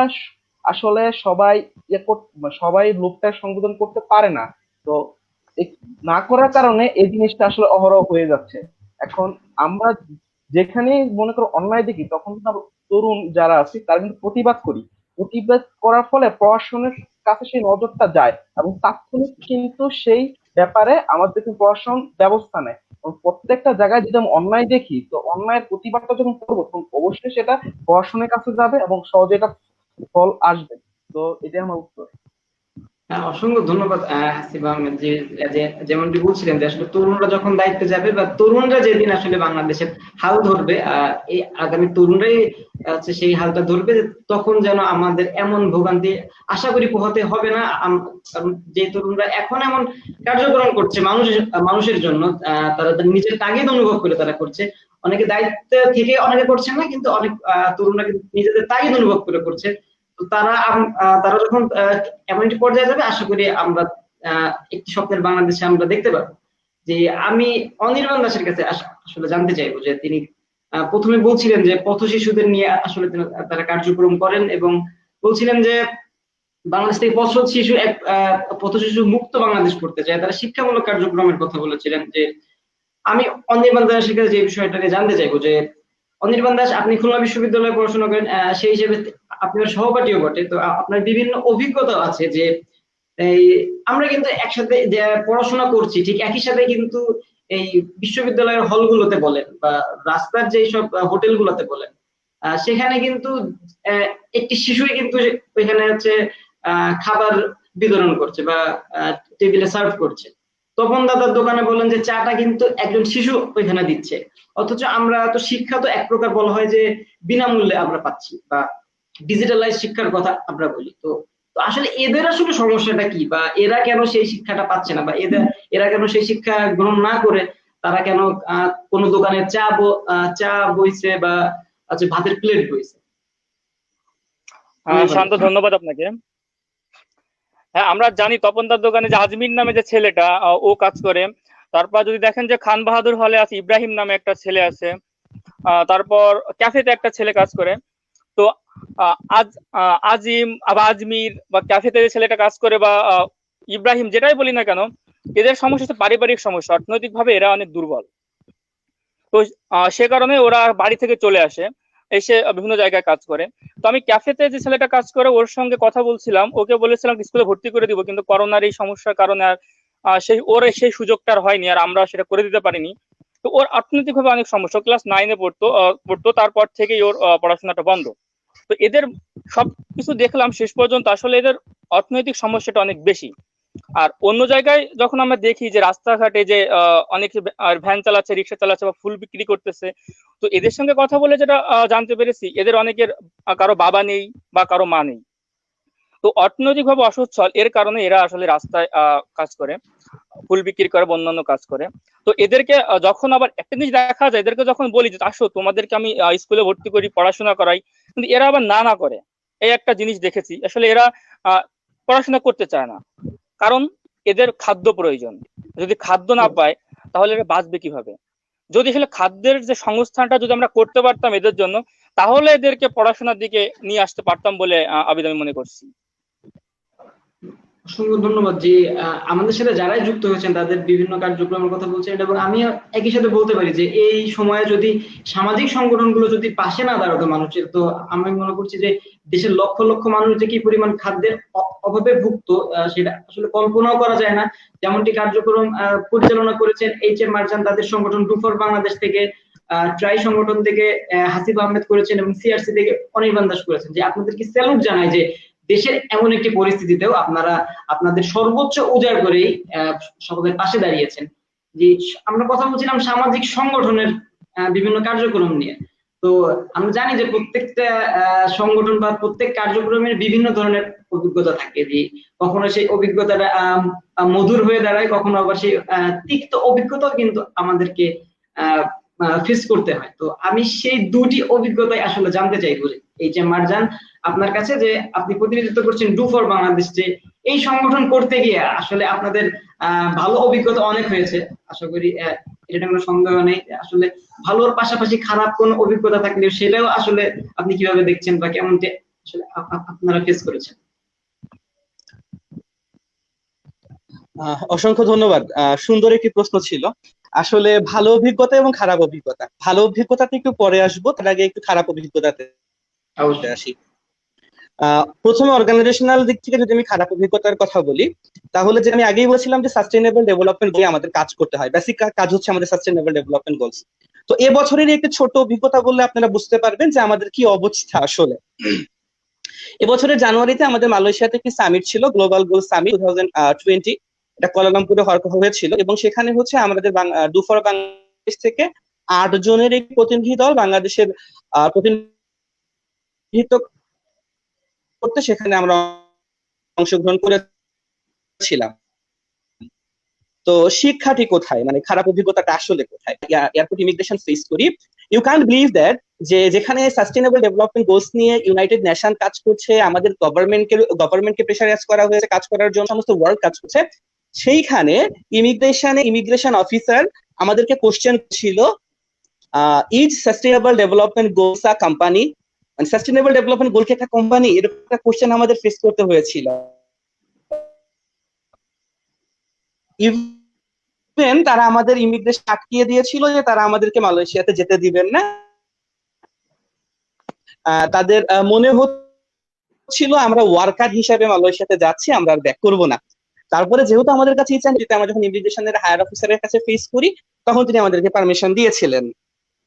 আসলে সবাই লোভটা সংবোধন করতে পারে না। তো না করার কারণে এই জিনিসটা আসলে অহরহ হয়ে যাচ্ছে। এখন আমরা যেখানে মনে করো অন্যায় দেখি তখন কিন্তু আমরা তরুণ যারা আছি তারা কিন্তু প্রতিবাদ করি। প্রতিবাদ করার ফলে প্রশাসনের কাছে সেই নজরটা যায় এবং তাৎক্ষণিক কিন্তু সেই ব্যাপারে আমাদের কিন্তু প্রশাসন ব্যবস্থা নেয়। এবং প্রত্যেকটা জায়গায় যদি আমি অন্যায় দেখি তো অন্যায়ের প্রতিবাদটা যখন করবো তখন অবশ্যই সেটা প্রশাসনের কাছে যাবে এবং সহজে এটা ফল আসবে। তো এটাই আমার উত্তর। হ্যাঁ, অসংখ্য ধন্যবাদ হাসিব আহমেদ জি। যেমনটি বলছিলেন যে আসলে তরুণরা যখন দায়িত্বে যাবে বা তরুণরা যেদিন আসলে বাংলাদেশের হাল ধরবে, এই আগামী তরুণরাই সেই হালটা ধরবে, যে তখন যেন আমাদের এমন ভোগান্তি আশা করি পোহাতে হবে না। কারণ যে তরুণরা এখন এমন কার্যক্রম করছে মানুষের জন্য, তারা তাদের নিজের তাগিদ অনুভব করে তারা করছে। অনেকে দায়িত্ব থেকে অনেকে করছেন না, কিন্তু অনেক তরুণরা কিন্তু নিজেদের তাগিদ অনুভব করে করছে। তো তারা যখন এমন একটি পর্যায়ে যাবে, আশা করি আমরা একটি স্বপ্নের বাংলাদেশে আমরা দেখতে পাবো। যে আমি অনির্বাণ দাসের কাছে আসলে জানতে চাইবো যে তিনি প্রথমে বলছিলেন যে পথ শিশুদের নিয়ে আসলে তারা কার্যক্রম করেন, এবং বলছিলেন যে বাংলাদেশ থেকে পথ শিশু মুক্ত বাংলাদেশ করতে চায়, তারা শিক্ষামূলক কার্যক্রমের কথা বলেছিলেন। যে আমি অনির্বাণ দাসের কাছে যে বিষয়টাকে জানতে চাইবো যে অনির্বাণ দাস, আপনি খুলনা বিশ্ববিদ্যালয়ে পড়াশোনা করেন, সেই হিসেবে আপনার সহপাঠীও বটে, তো আপনার বিভিন্ন অভিজ্ঞতা আছে যে এই আমরা কিন্তু একসাথে যে পড়াশোনা করছি, ঠিক একই সাথে কিন্তু এই বিশ্ববিদ্যালয়ের হলগুলোতে বলেন বা রাস্তার যে সব হোটেলগুলোতে বলেন, সেখানে কিন্তু একটি শিশুই কিন্তু ওইখানে হচ্ছে খাবার বিতরণ করছে বা টেবিলে সার্ভ করছে। তপন দাদার দোকানে বলেন যে চাটা কিন্তু একজন শিশু ওইখানে দিচ্ছে। অথচ আমরা তো শিক্ষা তো এক প্রকার বলা হয় যে বিনামূল্যে আমরা পাচ্ছি, বা ডিজিটালাইজ শিক্ষার কথা আমরা বলি। তো তো আসলে এদের আসলে সমস্যাটা কি, বা এরা কেন সেই শিক্ষাটা পাচ্ছে না, বা এরা কেন সেই শিক্ষা গ্রহণ না করে তারা কেন কোনো দোকানে চা বইছে বা ভাতের প্লেট বইছে? শান্ত, ধন্যবাদ আপনাকে। হ্যাঁ, আমরা জানি তপনদার দোকানে যে আজমির নামে যে ছেলেটা ও কাজ করে। তারপর যদি দেখেন যে খান বাহাদুর হলে আছে ইব্রাহিম নামে একটা ছেলে আছে। তারপর ক্যাফেতে একটা ছেলে কাজ করে। তো আজিম বা আজমির বা ক্যাফেতে যে ছেলেটা কাজ করে বা ইব্রাহিম যেটাই বলি না কেন, এদের সমস্যা হচ্ছে পারিবারিক সমস্যা। অর্থনৈতিকভাবে এরা অনেক দুর্বল। তো সে কারণে ওরা বাড়ি থেকে চলে আসে, এসে বিভিন্ন জায়গায় কাজ করে। তো আমি ক্যাফেতে যে ছেলেটা কাজ করে ওর সঙ্গে কথা বলছিলাম, ওকে বলেছিলাম স্কুলে ভর্তি করে দিব, কিন্তু করোনার এই সমস্যার কারণে আর সেই সুযোগটা আর হয়নি, আর আমরা সেটা করে দিতে পারিনি। তো ওর অর্থনৈতিকভাবে অনেক সমস্যা। ক্লাস 9-এ পড়তো, তারপর থেকেই ওর পড়াশোনাটা বন্ধ। তো এদের সবকিছু দেখলাম শেষ পর্যন্ত আসলে এদের অর্থনৈতিক সমস্যাটা অনেক বেশি। আর অন্য জায়গায় যখন আমরা দেখি যে রাস্তাঘাটে যে অনেকে ভ্যান চালাচ্ছে, রিক্সা চালাচ্ছে বা ফুল বিক্রি করতেছে, তো এদের সঙ্গে কথা বলে যেটা জানতে পেরেছি, এদের অনেকের কারো বাবা নেই বা কারো মা নেই। তো অর্থনৈতিকভাবে অসচ্ছল, এর কারণে এরা আসলে রাস্তায় কাজ করে, ফুল বিক্রি করে বা অন্যান্য কাজ করে। তো এদেরকে যখন আবার একটা জিনিস দেখা যায়, এদেরকে যখন বলি যে আসো তোমাদেরকে আমি স্কুলে ভর্তি করি, পড়াশোনা করাই, কিন্তু এরা আবার না না করে। এই একটা জিনিস দেখেছি, আসলে এরা পড়াশোনা করতে চায় না, কারণ এদের খাদ্য প্রয়োজন। যদি খাদ্য না পায় তাহলে এরা বাঁচবে কিভাবে? যদি আসলে খাদ্যের যে সংস্থানটা যদি আমরা করতে পারতাম এদের জন্য, তাহলে এদেরকে পড়াশোনার দিকে নিয়ে আসতে পারতাম বলে আবিদ আমি মনে করছি। অসংখ্য ধন্যবাদ যে আমাদের সাথে যারাই যুক্ত হয়েছেন তাদের বিভিন্ন কার্যক্রমের কথা বলছেন, এবং আমি একই সাথে বলতে পারি যে এই সময়ে যদি সামাজিক সংগঠনগুলো যদি পাশে না দাঁড়াতো মানুষের, তো আমি মনে করছি যে দেশের লক্ষ লক্ষ মানুষ যে কি পরিমাণ খাদ্যের অভাবে ভুগত, সেটা আসলে কল্পনাও করা যায় না। যেমনটি কার্যক্রম পরিচালনা করেছেন এইচ এম মারজান, তাদের সংগঠন ডু ফর বাংলাদেশ থেকে, ট্রাই সংগঠন থেকে হাসিব আহমেদ করেছেন, এবং সিআরসি থেকে অনির্বাণ দাস করেছেন। যে আপনাদেরকে স্যালুট জানাই যে দেশের এমন একটি পরিস্থিতিতেও আপনারা আপনাদের সর্বোচ্চ উজাড় করেই সকলের পাশে দাঁড়িয়েছেন। যে আমরা কথা বলছিলাম সামাজিক সংগঠনের বিভিন্ন কার্যক্রম নিয়ে। তো আমরা জানি যে প্রত্যেকটা সংগঠন বা প্রত্যেক কার্যক্রমের বিভিন্ন ধরনের অভিজ্ঞতা থাকে, যে কখনো সেই অভিজ্ঞতাটা মধুর হয়ে দাঁড়ায়, কখনো আবার সেই তিক্ত অভিজ্ঞতাও কিন্তু আমাদেরকে ফেস করতে হয়। তো আমি সেই দুটি অভিজ্ঞতাই আসলে জানতে চাইবো এই যে মারজান আপনার কাছে, যে আপনি প্রতিনিধিত্ব করছেন ডু ফর বাংলাদেশ, যে এই সংগঠন করতে গিয়ে আসলে আপনাদের ভালো অভিজ্ঞতা অনেক হয়েছে, আশা করি এটা কোনো সন্দেহ নেই। আসলে ভালোর পাশাপাশি খারাপ কোন অভিজ্ঞতা থাকলে সেটাও আসলে আপনি কিভাবে দেখছেন বা কেমনটি আসলে আপনারা ফেস করেছেন? অসংখ্য ধন্যবাদ। সুন্দর একটি প্রশ্ন ছিল। আসলে ভালো অভিজ্ঞতা এবং খারাপ অভিজ্ঞতা, ভালো অভিজ্ঞতাতে একটু পরে আসবো, তার আগে একটু খারাপ অভিজ্ঞতাতে অবশ্যই। আসি। প্রথমে অর্গানাইজেশনাল দিক থেকে যদি আমি খারাপ অভিজ্ঞতার কথা বলি, তাহলে যে আমি আগেই বলছিলাম যে সাস্টেইনেবল ডেভেলপমেন্ট গোলে আমাদের কাজ করতে হয়, বেসিক কাজ হচ্ছে আমাদের সাস্টেইনেবল ডেভেলপমেন্ট গোলস। তো এবছরের একটি ছোট অভিজ্ঞতা বললে আপনারা বুঝতে পারবেন যে আমাদের কি অবস্থা আসলে। এবছরের জানুয়ারিতে আমাদের মালয়েশিয়াতে একটি সামিট ছিল, গ্লোবাল গোল সামিট 2020। এটা কুয়ালালামপুরে হয়েছিল, এবং সেখানে হচ্ছে আমাদের ডু ফর বাংলাদেশ থেকে 8 জনের একটি প্রতিনিধি দল বাংলাদেশের প্রতিনিধিত্ব করতে সেখানে আমরা অংশগ্রহণ করেছিলাম। তো শিক্ষাটি কোথায়, মানে খারাপ অভিজ্ঞতাটা আসলে কোথায়? এয়ারপোর্ট ইমিগ্রেশন ফেস করি। ইউ ক্যান্ট বিলিভ দ্যাট যে যেখানে সাস্টেইনেবল ডেভেলপমেন্ট গোলস নিয়ে ইউনাইটেড নেশন কাজ করছে, আমাদের গভর্নমেন্টকে প্রেসারাইজ করা হয়েছে কাজ করার জন্য, সমস্ত ওয়ার্ল্ড কাজ করছে, সেইখানে ইমিগ্রেশন অফিসার আমাদেরকে কোশ্চেন ছিল, is sustainable development goals a company, মানে সাস্টেইনেবল ডেভেলপমেন্ট গোল কি একটা কোম্পানি, এরকম একটা কোশ্চেন আমাদের ফেস করতে হয়েছিল। ইভেন তারা আমাদের ইমিগ্রেশন আটকিয়ে দিয়েছিল, যে তারা আমাদেরকে মালয়েশিয়াতে যেতে দিবেন না। তাদের মনে হচ্ছিল আমরা ওয়ার্কার হিসাবে মালয়েশিয়াতে যাচ্ছি, আমরা আর ব্যাক করবো না। তারপরে যেহেতু আমাদের কাছে ইচ্ছা, আমরা যখন ইমিগ্রেশনের হায়ার অফিসারের কাছে ফেস করি, তখন তিনি আমাদেরকে পারমিশন দিয়েছিলেন।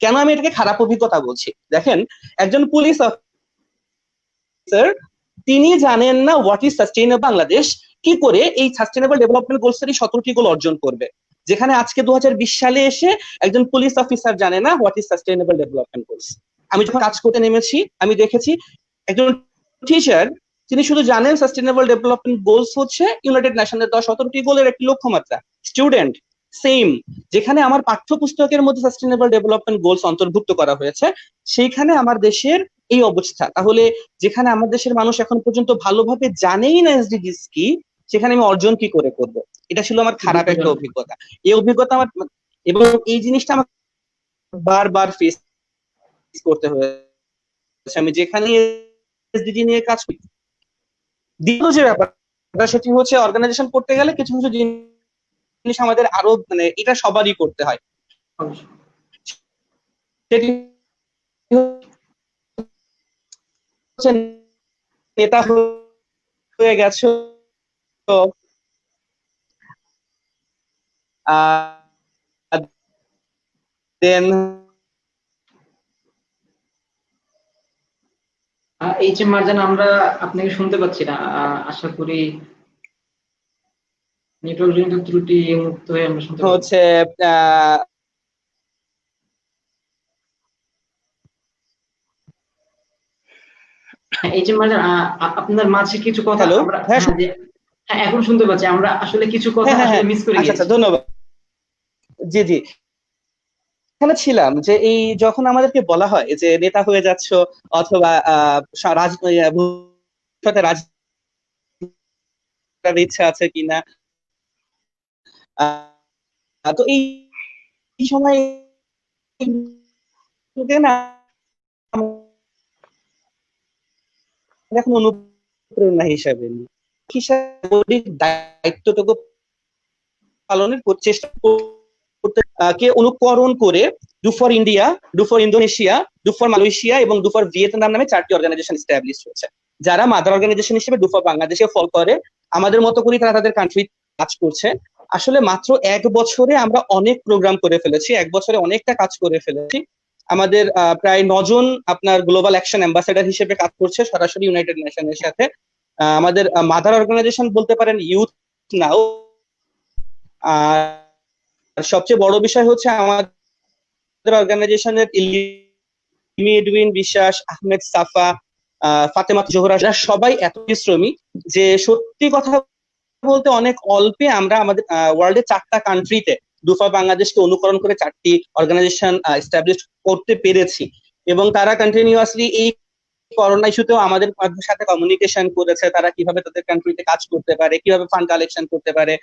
কেন আমি এটাকে খারাপ অভিজ্ঞতা বলছি? দেখেন, একজন পুলিশ অফিসার তিনি জানেন না হোয়াট ইজ সাস্টেইনেবল বাংলাদেশ, কি করে এই সাস্টেইনেবল ডেভেলপমেন্ট গোলস এর 17টি গোল অর্জন করবে, যেখানে আজকে 2020 সালে এসে একজন পুলিশ অফিসার জানে না what is sustainable development goals. আমি যখন কাজ করতে নেমেছি, আমি দেখেছি একজন টিচার তিনি শুধু জানেন সাস্টেইনেবল ডেভেলপমেন্ট গোলস হচ্ছে ইউনাইটেড নেশনের 17টি গোলের একটি লক্ষ্যমাত্রা। স্টুডেন্ট সেম, যেখানে আমার পাঠ্যপুস্তকের মধ্যে সাস্টেইনেবল ডেভেলপমেন্ট গোলস অন্তর্ভুক্ত করা হয়েছে, সেইখানে আমার দেশের এই অবস্থা। তাহলে যেখানে আমার দেশের মানুষ এখন পর্যন্ত ভালোভাবে জানেই না এসডিজিস কি, সেখানে আমি অর্জন কি করে করব? এটা ছিল আমার খারাপ একটা অভিজ্ঞতা। এই অভিজ্ঞতা আমার, এবং এই জিনিসটা আমার বারবার ফেস করতে হয়েছে আমি যেখানে এসডিজি নিয়ে কাজ করি। দ্বিতীয় যে ব্যাপারটা, সেটি হচ্ছে অর্গানাইজেশন করতে গেলে কিছু কিছু জিনিস আমাদের আরো, মানে এটা সবারই করতে হয়। সেটি হচ্ছে নেতা হয়ে গেছো, দেন এইচ এম মারজান, আমরা আপনাকে শুনতে পাচ্ছি না। আশা করি নেটওয়ার্ক জনিত ত্রুটি মুক্ত হয়ে আমরা শুনতে পাবো। হচ্ছে আহ, এইচ এম মারজান, আপনার মাঝে কিছু কথা হ্যালো, আমরা, হ্যাঁ হ্যাঁ যে, হ্যাঁ এখন শুনতে পাচ্ছি। আমরা আসলে কিছু কথা হ্যাঁ হ্যাঁ আসলে হ্যাঁ, মিস করে আচ্ছা আচ্ছা, গেছি। ধন্যবাদ। জি জি, এখানে ছিলাম যে এই যখন আমাদেরকে বলা হয় যে নেতা হয়ে যাচ্ছ অথবা ভবিষ্যতে রাজনীতির ইচ্ছা আছে কিনা, তো এই এই সময় না আমরা এখন অনুপ্রেরণা হিসাবে নিই, হিসাবে দায়িত্বটুকু পালনের চেষ্টা করতে, কে অনুকরণ করে do for India, do for Indonesia, do for Malaysia এবং ডু ফর ভিয়েতনাম নামে 4টি অর্গানাইজেশন এস্টাবলিশ হয়েছে, যারা মাদার অর্গানাইজেশন হিসেবে ডু ফর বাংলাদেশে ফল করে। আমাদের মতো করে তারা তাদের কান্ট্রি কাজ করছে। আসলে মাত্র 1 বছরে আমরা অনেক প্রোগ্রাম করে ফেলেছি, 1 বছরে অনেকটা কাজ করে ফেলেছি। আমাদের প্রায় 9 জন আপনার গ্লোবাল অ্যাকশন অ্যাম্বাসেডর হিসেবে কাজ করছে সরাসরি ইউনাইটেড নেশনের সাথে। আমাদের মাদার অর্গানাইজেশন বলতে পারেন ইউথ নাও। আর সবচেয়ে বড় বিষয় হচ্ছে আমাদের অর্গানাইজেশনের ইমিডুইন বিশ্বাস, আহমেদ সাফা, ফাতেমা জোহরা, এরা সবাই এত পরিশ্রমী যে সত্যি কথা বলতে অনেক অল্পে আমরা আমাদের ওয়ার্ল্ডের 4টা কান্ট্রিতে দুফা বাংলাদেশকে অনুকরণ করে 4টি অর্গানাইজেশন এস্টাবলিশ করতে পেরেছি। এবং তারা কন্টিনিউয়াসলি এই করোনা ইস্যুতেও আমাদের সাথে কমিউনিকেশন করেছে, তারা কিভাবে তাদের কান্ট্রিতে কাজ করতে পারে, কিভাবে ফান্ড কালেকশন করতে পারে,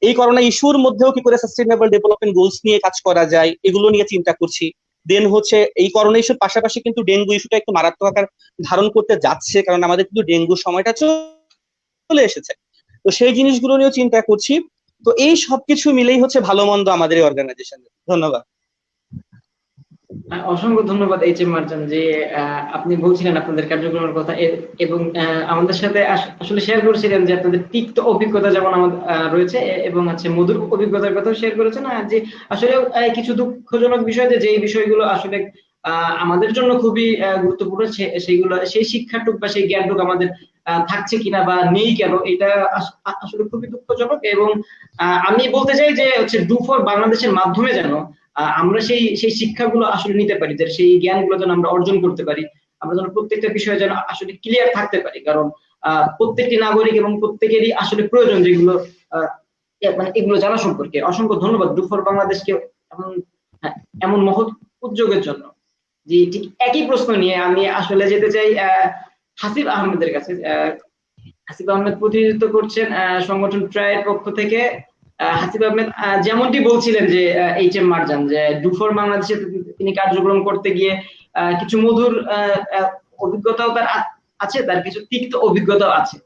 এই করোনা ইস্যুর মধ্যেও কি করে সাস্টেইনেবল ডেভেলপমেন্ট গোলস নিয়ে কাজ করা যায়, এগুলো নিয়ে চিন্তা করছি। দেন হচ্ছে এই করোনা ইস্যুর পাশাপাশি কিন্তু ডেঙ্গু ইস্যুটা একটু মারাত্মক আকার ধারণ করতে যাচ্ছে, কারণ আমাদের কিন্তু ডেঙ্গুর সময়টা চলে এসেছে। তো সেই জিনিসগুলো নিয়েও চিন্তা করছি। তো এই সবকিছু মিলেই হচ্ছে ভালো মন্দ আমাদের এই অর্গানাইজেশনের। ধন্যবাদ। অসংখ্য ধন্যবাদ এইচ এম মারজান, যে আপনি বলছিলেন আপনাদের কার্যক্রমের কথা, এবং আমাদের সাথে আসলে শেয়ার করেছিলেন যে আপনাদের তিক্ত অভিজ্ঞতা যেমন আমাদের রয়েছে, এবং হচ্ছে মধুর অভিজ্ঞতার কথাও শেয়ার করেছেন। আর যে আসলে কিছু দুঃখজনক বিষয়, যে যেই বিষয়গুলো আসলে আমাদের জন্য খুবই গুরুত্বপূর্ণ, সেইগুলো, সেই শিক্ষাটুক বা সেই জ্ঞানটুক আমাদের থাকছে কিনা বা নেই কেন, এটা আসলে খুবই দুঃখজনক। এবং আমি বলতে চাই যে হচ্ছে ডু ফর বাংলাদেশের মাধ্যমে যেন আমরা সেই সেই শিক্ষাগুলো আসলে নিতে পারি, যে সেই জ্ঞানগুলো যেন আমরা অর্জন করতে পারি, আমরা যেন প্রত্যেকটা বিষয়ে যেন আসলে ক্লিয়ার থাকতে পারি। কারণ প্রত্যেকটি নাগরিক এবং প্রত্যেকেরই আসলে প্রয়োজন যেগুলো আহ, মানে এগুলো জানা সম্পর্কে। অসংখ্য ধন্যবাদ ডু ফর বাংলাদেশকে এমন, হ্যাঁ, এমন মহৎ উদ্যোগের জন্য। জি, ঠিক একই প্রশ্ন নিয়ে আমি আসলে যেতে চাই হাসিব আহমেদের কাছে। হাসিব আহমেদ প্রতিনিধিত্ব করছেন সংগঠন ট্রায়ের পক্ষ থেকে। হাসিব আহমেদ যেমনটি বলছিলেন যে এইচ এম মারজান, যে ডুফোর বাংলাদেশে তিনি কার্যক্রম করতে গিয়ে কিছু মধুর অভিজ্ঞতাও তার আছে, তার কিছু তিক্ত অভিজ্ঞতাও আছে।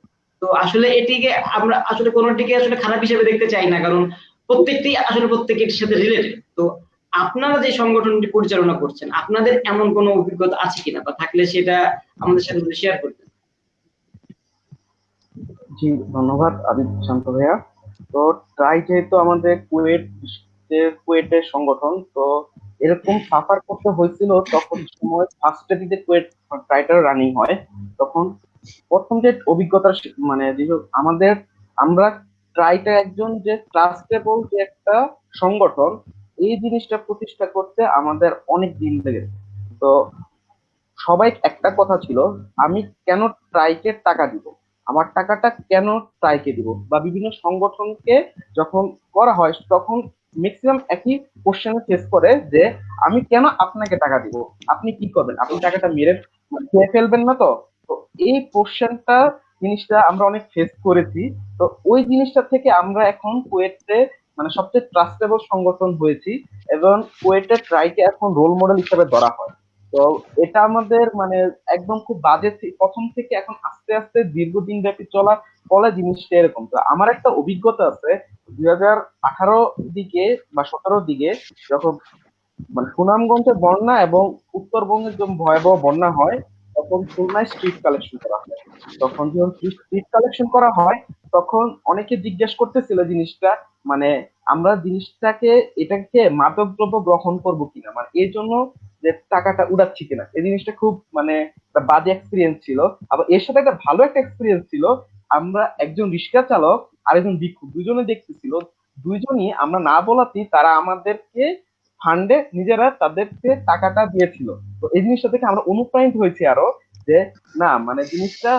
তো আসলে এটিকে আমরা আসলে কোনোটিকে আসলে খারাপ হিসেবে দেখতে চাই না, কারণ প্রত্যেকটি আসলে প্রত্যেকের সাথে রিলেটেড। তো আপনারা যে সংগঠনটি পরিচালনা করছেন, আপনাদের এমন কোনো অভিজ্ঞতা আছে কিনা, বা থাকলে সেটা আমাদের সাথে শেয়ার করবেন। জি, ধন্যবাদ আবিদ শান্ত ভাইয়া। তো ট্রাই যেহেতু আমাদের কুয়েটের সংগঠন, তো এরকম সাফার করতে হয়েছিল তখন সময় ফার্স্টে দিকে কুয়েট ট্রাইটার রানিং হয়। তখন প্রথম যে অভিজ্ঞতা মানে আমাদের, আমরা ট্রাইটা একজন যে ট্রাস্টেবল যে একটা সংগঠন, এই জিনিসটা প্রতিষ্ঠা করতে আমাদের অনেক দিন লেগেছে। তো সবাই একটা কথা ছিল, আমি কেন ট্রাইকে টাকা দিব, আমার টাকাটা কেন ট্রাইকে দিব, বা বিভিন্ন সংগঠনকে যখন করা হয় তখন ম্যাক্সিমাম একই কোশ্চেন ফেস করে যে আমি কেন আপনাকে টাকা দিব, আপনি কি করবেন, আপনি টাকাটা মেরে খেয়ে ফেলবেন না তো। তো এই কোশ্চেনটা, জিনিসটা আমরা অনেক ফেস করেছি। তো ওই জিনিসটা থেকে আমরা এখন কুয়েটে মানে সবচেয়ে ট্রাস্টেবল সংগঠন হয়েছি, এবং কুয়েটের ট্রাইকে এখন রোল মডেল হিসেবে ধরা হয়। তো এটা আমাদের মানে একদম খুব বাজে প্রথম থেকে এখন আস্তে আস্তে দীর্ঘদিন ব্যাপী চলা ফলে জিনিসটা এরকম। তো আমার একটা অভিজ্ঞতা আছে 2018 দিকে বা 17 দিকে, যখন মানে সুনামগঞ্জে বন্যা এবং উত্তরবঙ্গের যখন ভয়াবহ বন্যা হয়, তখন খুলনায় স্ট্রিট কালেকশন করা হয়। তখন যখন স্ট্রিট কালেকশন করা হয়, তখন অনেকে জিজ্ঞেস করতেছিল জিনিসটা, মানে আমরা জিনিসটাকে এটাকে মাদক দ্রব্য গ্রহণ করবো কিনা, মানে এই জন্য যে টাকাটা উড়াচ্ছি কিনা। এই জিনিসটা খুব মানে একটা বাজে এক্সপিরিয়েন্স ছিল। আবার এর সাথে একটা ভালো একটা এক্সপিরিয়েন্স ছিল, আমরা একজন রিক্সা চালক আর একজন ভিক্ষুক দুজনে দেখতেছিল, দুইজনই আমরা না বলাতেই তারা আমাদেরকে ফান্ডে নিজেরা তাদেরকে টাকাটা দিয়েছিল। তো এই জিনিসটা থেকে আমরা অনুপ্রাণিত হয়েছি আরো, যে না মানে জিনিসটা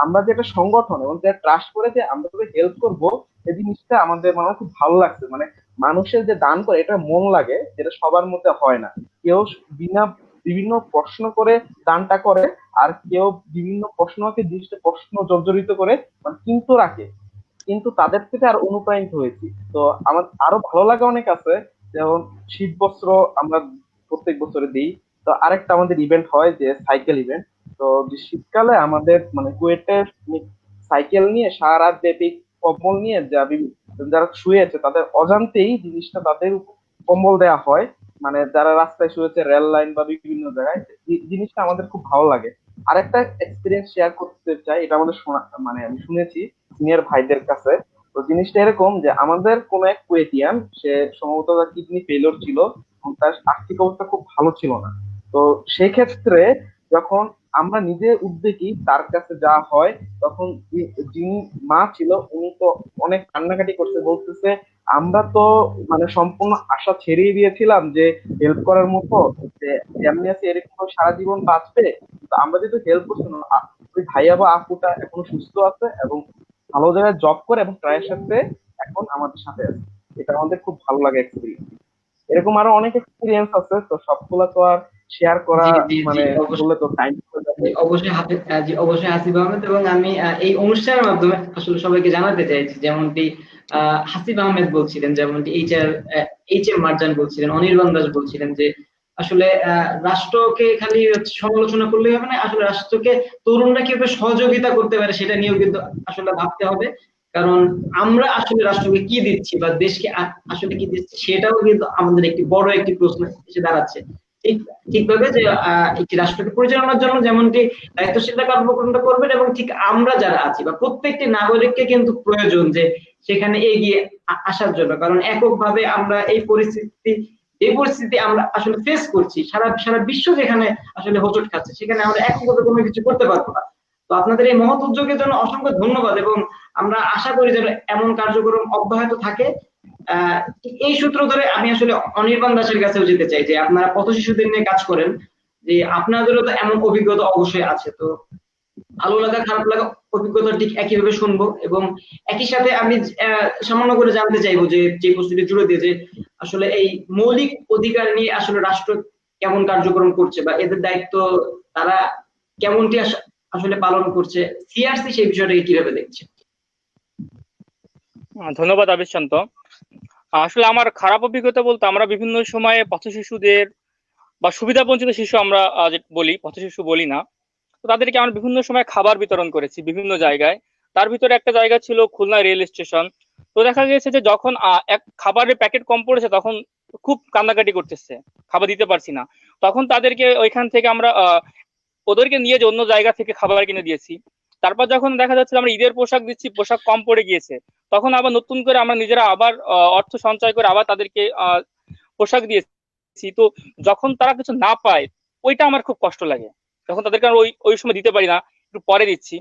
আমরা যে একটা সংগঠন এবং যে ট্রাস্ট করে যে আমরা তোকে হেল্প করব, এই জিনিসটা আমাদের মানে খুব ভালো লাগছে। মানে মানুষের যে দান করে এটা মন লাগে, যেটা সবার মধ্যে হয় না। কেউ বিনা বিভিন্ন প্রশ্ন করে দানটা করে, আর কেউ বিভিন্ন প্রশ্নকে জিনিসটা প্রশ্ন জর্জরিত করে মানে কিন্তু রাখে। কিন্তু তাদের থেকে আর অনুপ্রাণিত হয়েছি। তো আমার আরো ভালো লাগে অনেক আছে, যেমন শীত বস্ত্র আমরা প্রত্যেক বছরে দিই। তো আরেকটা আমাদের ইভেন্ট হয় যে সাইকেল ইভেন্ট। তো যে শীতকালে আমাদের মানে কুয়েটের সাইকেল নিয়ে সারা রাত ব্যাপী কম্বল নিয়ে যারা শুয়ে আছে তাদের অজান্তেই জিনিসটা তাদের কম্বল দেয়া হয়। মানে যারা রাস্তায় শুয়েছে রেল লাইন বা বিভিন্ন জায়গায়, জিনিসটা আমাদের খুব ভালো লাগে। আরেকটা এক্সপিরিয়েন্স শেয়ার করতে চাই, এটা আমাদের শোনা মানে আমি শুনেছি সিনিয়র ভাইদের কাছে। তো জিনিসটা এরকম যে আমাদের কোন এক কুয়েতিয়ান, সে সম্ভবত তার কিডনি ফেলিওর ছিল এবং তার আর্থিক অবস্থা খুব ভালো ছিল না। তো সেই ক্ষেত্রে যখন আমরা নিজে উদ্যোগী তার কাছে যাওয়া হয়, তখন যিনি মা ছিল উনি তো অনেক কান্নাকাটি করতে, বলতেছে আমরা তো মানে সম্পূর্ণ আশা ছেড়েই দিয়েছিলাম যে হেল্প করার মতো, যে যেমনি আছে এরকম সারা জীবন বাঁচবে, তো আমরা যেহেতু হেল্প করছি না, ওই ভাইয়া বা আপুটা এখনো সুস্থ আছে এবং ভালো জায়গায় জব করে এবং ট্রায়ের সাথে এখন আমাদের সাথে আছে। এটা আমাদের খুব ভালো লাগে এক্সপিরিয়েন্স। এরকম আরো অনেক এক্সপিরিয়েন্স আছে, তো সবগুলা তো আর শেয়ার করা জি জি জি মানে অবশ্যই। বললে তো টাইম চলে যাবে। জি, অবশ্যই জি অবশ্যই হাসিব আহমেদ, এবং আমি এই অনুষ্ঠানের মাধ্যমে আসলে সবাইকে জানাতে চাইছি, যেমনটি হাসিব আহমেদ বলছিলেন, যেমনটি এইচ এম মার্জান বলছিলেন, অনির্বাণ দাস বলছিলেন যে আসলে রাষ্ট্রকে খালি সমালোচনা করলেই হবে না, আসলে রাষ্ট্রকে তরুণরা কিভাবে সহযোগিতা করতে পারে সেটা নিয়েও কিন্তু আসলে ভাবতে হবে। কারণ আমরা আসলে রাষ্ট্রকে কি দিচ্ছি বা দেশকে আসলে কি দিচ্ছি, সেটাও কিন্তু আমাদের একটি বড় একটি প্রশ্ন এসে দাঁড়াচ্ছে। ঠিক ঠিকভাবে যে একটি রাষ্ট্রকে পরিচালনার জন্য যেমনটি দায়িত্বশীলতা কর্মকাণ্ড করবেন, এবং ঠিক আমরা যারা আছি বা প্রত্যেকটি নাগরিককে কিন্তু প্রয়োজন যে সেখানে এগিয়ে আসার জন্য। কারণ এককভাবে আমরা এই পরিস্থিতি আমরা আসলে ফেস করছি, সারা সারা বিশ্ব যেখানে আসলে হোঁচট খাচ্ছে, সেখানে আমরা এককভাবে কোনো কিছু করতে পারবো না। তো আপনাদের এই মহৎ উদ্যোগের জন্য অসংখ্য ধন্যবাদ, এবং আমরা আশা করি যেন এমন কার্যক্রম অব্যাহত থাকে। আহ এই সূত্র ধরে আমি আসলে অনির্বাণ দাসের কাছেও যেতে চাই, যে আপনারা পথ শিশুদের নিয়ে কাজ করেন, যে আপনাদেরও তো এমন অভিজ্ঞতা অবশ্যই আছে। তো ভালো লাগা খারাপ লাগা অভিজ্ঞতা ঠিক একইভাবে শুনবো, এবং একই সাথে আমি সামান্য করে জানতে চাইবো যে প্রশ্নটি জুড়ে দিয়ে, যে আসলে এই মৌলিক অধিকার নিয়ে আসলে রাষ্ট্র কেমন কার্যক্রম করছে বা এদের দায়িত্ব তারা কেমনটি আসলে পালন করছে, সিআরসি সেই বিষয়টাকে কিভাবে দেখছে? ধন্যবাদ আবির শান্ত। আসলে আমার খারাপ অভিজ্ঞতা বলতে, আমরা বিভিন্ন সময়ে পথ শিশুদের বা সুবিধা বঞ্চিত শিশু আমরা বলি, পথ শিশু বলি না, তো তাদেরকে আমরা বিভিন্ন সময় খাবার বিতরণ করেছি বিভিন্ন জায়গায়। তার ভিতরে একটা জায়গা ছিল খুলনা রেল স্টেশন। তো দেখা গেছে যে যখন এক খাবারের প্যাকেট কম পড়েছে তখন খুব কান্নাকাটি করতেছে, খাবার দিতে পারছি না। তখন তাদেরকে ওইখান থেকে আমরা ওদেরকে নিয়ে যে অন্য জায়গা থেকে খাবার কিনে দিয়েছি। তারপর যখন দেখা যাচ্ছে আমরা ঈদের পোশাক দিচ্ছি, পোশাক কম পড়ে গিয়েছে, তখন আবার নতুন করে আমরা নিজেরা আবার অর্থ সঞ্চয় করে আবার তাদেরকে পোশাক দিয়েছি। তো যখন তারা কিছু না পায়, ওইটা আমার খুব কষ্ট লাগে, যখন তাদেরকে ওই ওই সময় দিতে পারি না, একটু পরে দিচ্ছি,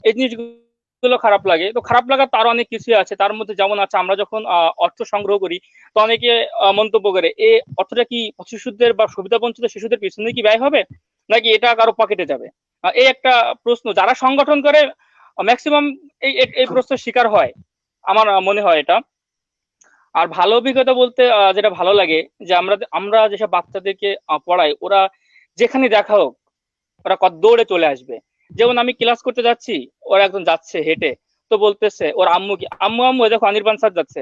এই জিনিসগুলো খারাপ লাগে। তো খারাপ লাগার তার অনেক কিছু আছে, তার মধ্যে যেমন আছে আমরা যখন অর্থ সংগ্রহ করি, তো অনেকে মন্তব্য করে এই অর্থটা কি শিশুদের বা সুবিধা বঞ্চিত শিশুদের পিছনে কি ব্যয় হবে, নাকি এটা কারো পকেটে যাবে। এই একটা প্রশ্ন যারা সংগঠন করে ম্যাক্সিমাম এই এই প্রশ্নের শিকার হয়, আমার মনে হয় এটা। আর ভালো অভিজ্ঞতা বলতে যেটা ভালো লাগে, যে আমরা আমরা যেসব বাচ্চাদেরকে পড়াই, ওরা যেখানে দেখা হোক ওরা কত দৌড়ে চলে আসবে। যেমন আমি ক্লাস করতে যাচ্ছি, ওরা একজন যাচ্ছে হেঁটে, তো বলতেছে ওর আম্মু কি, আম্মু আম্মু দেখো অনির্বাণ স্যার যাচ্ছে।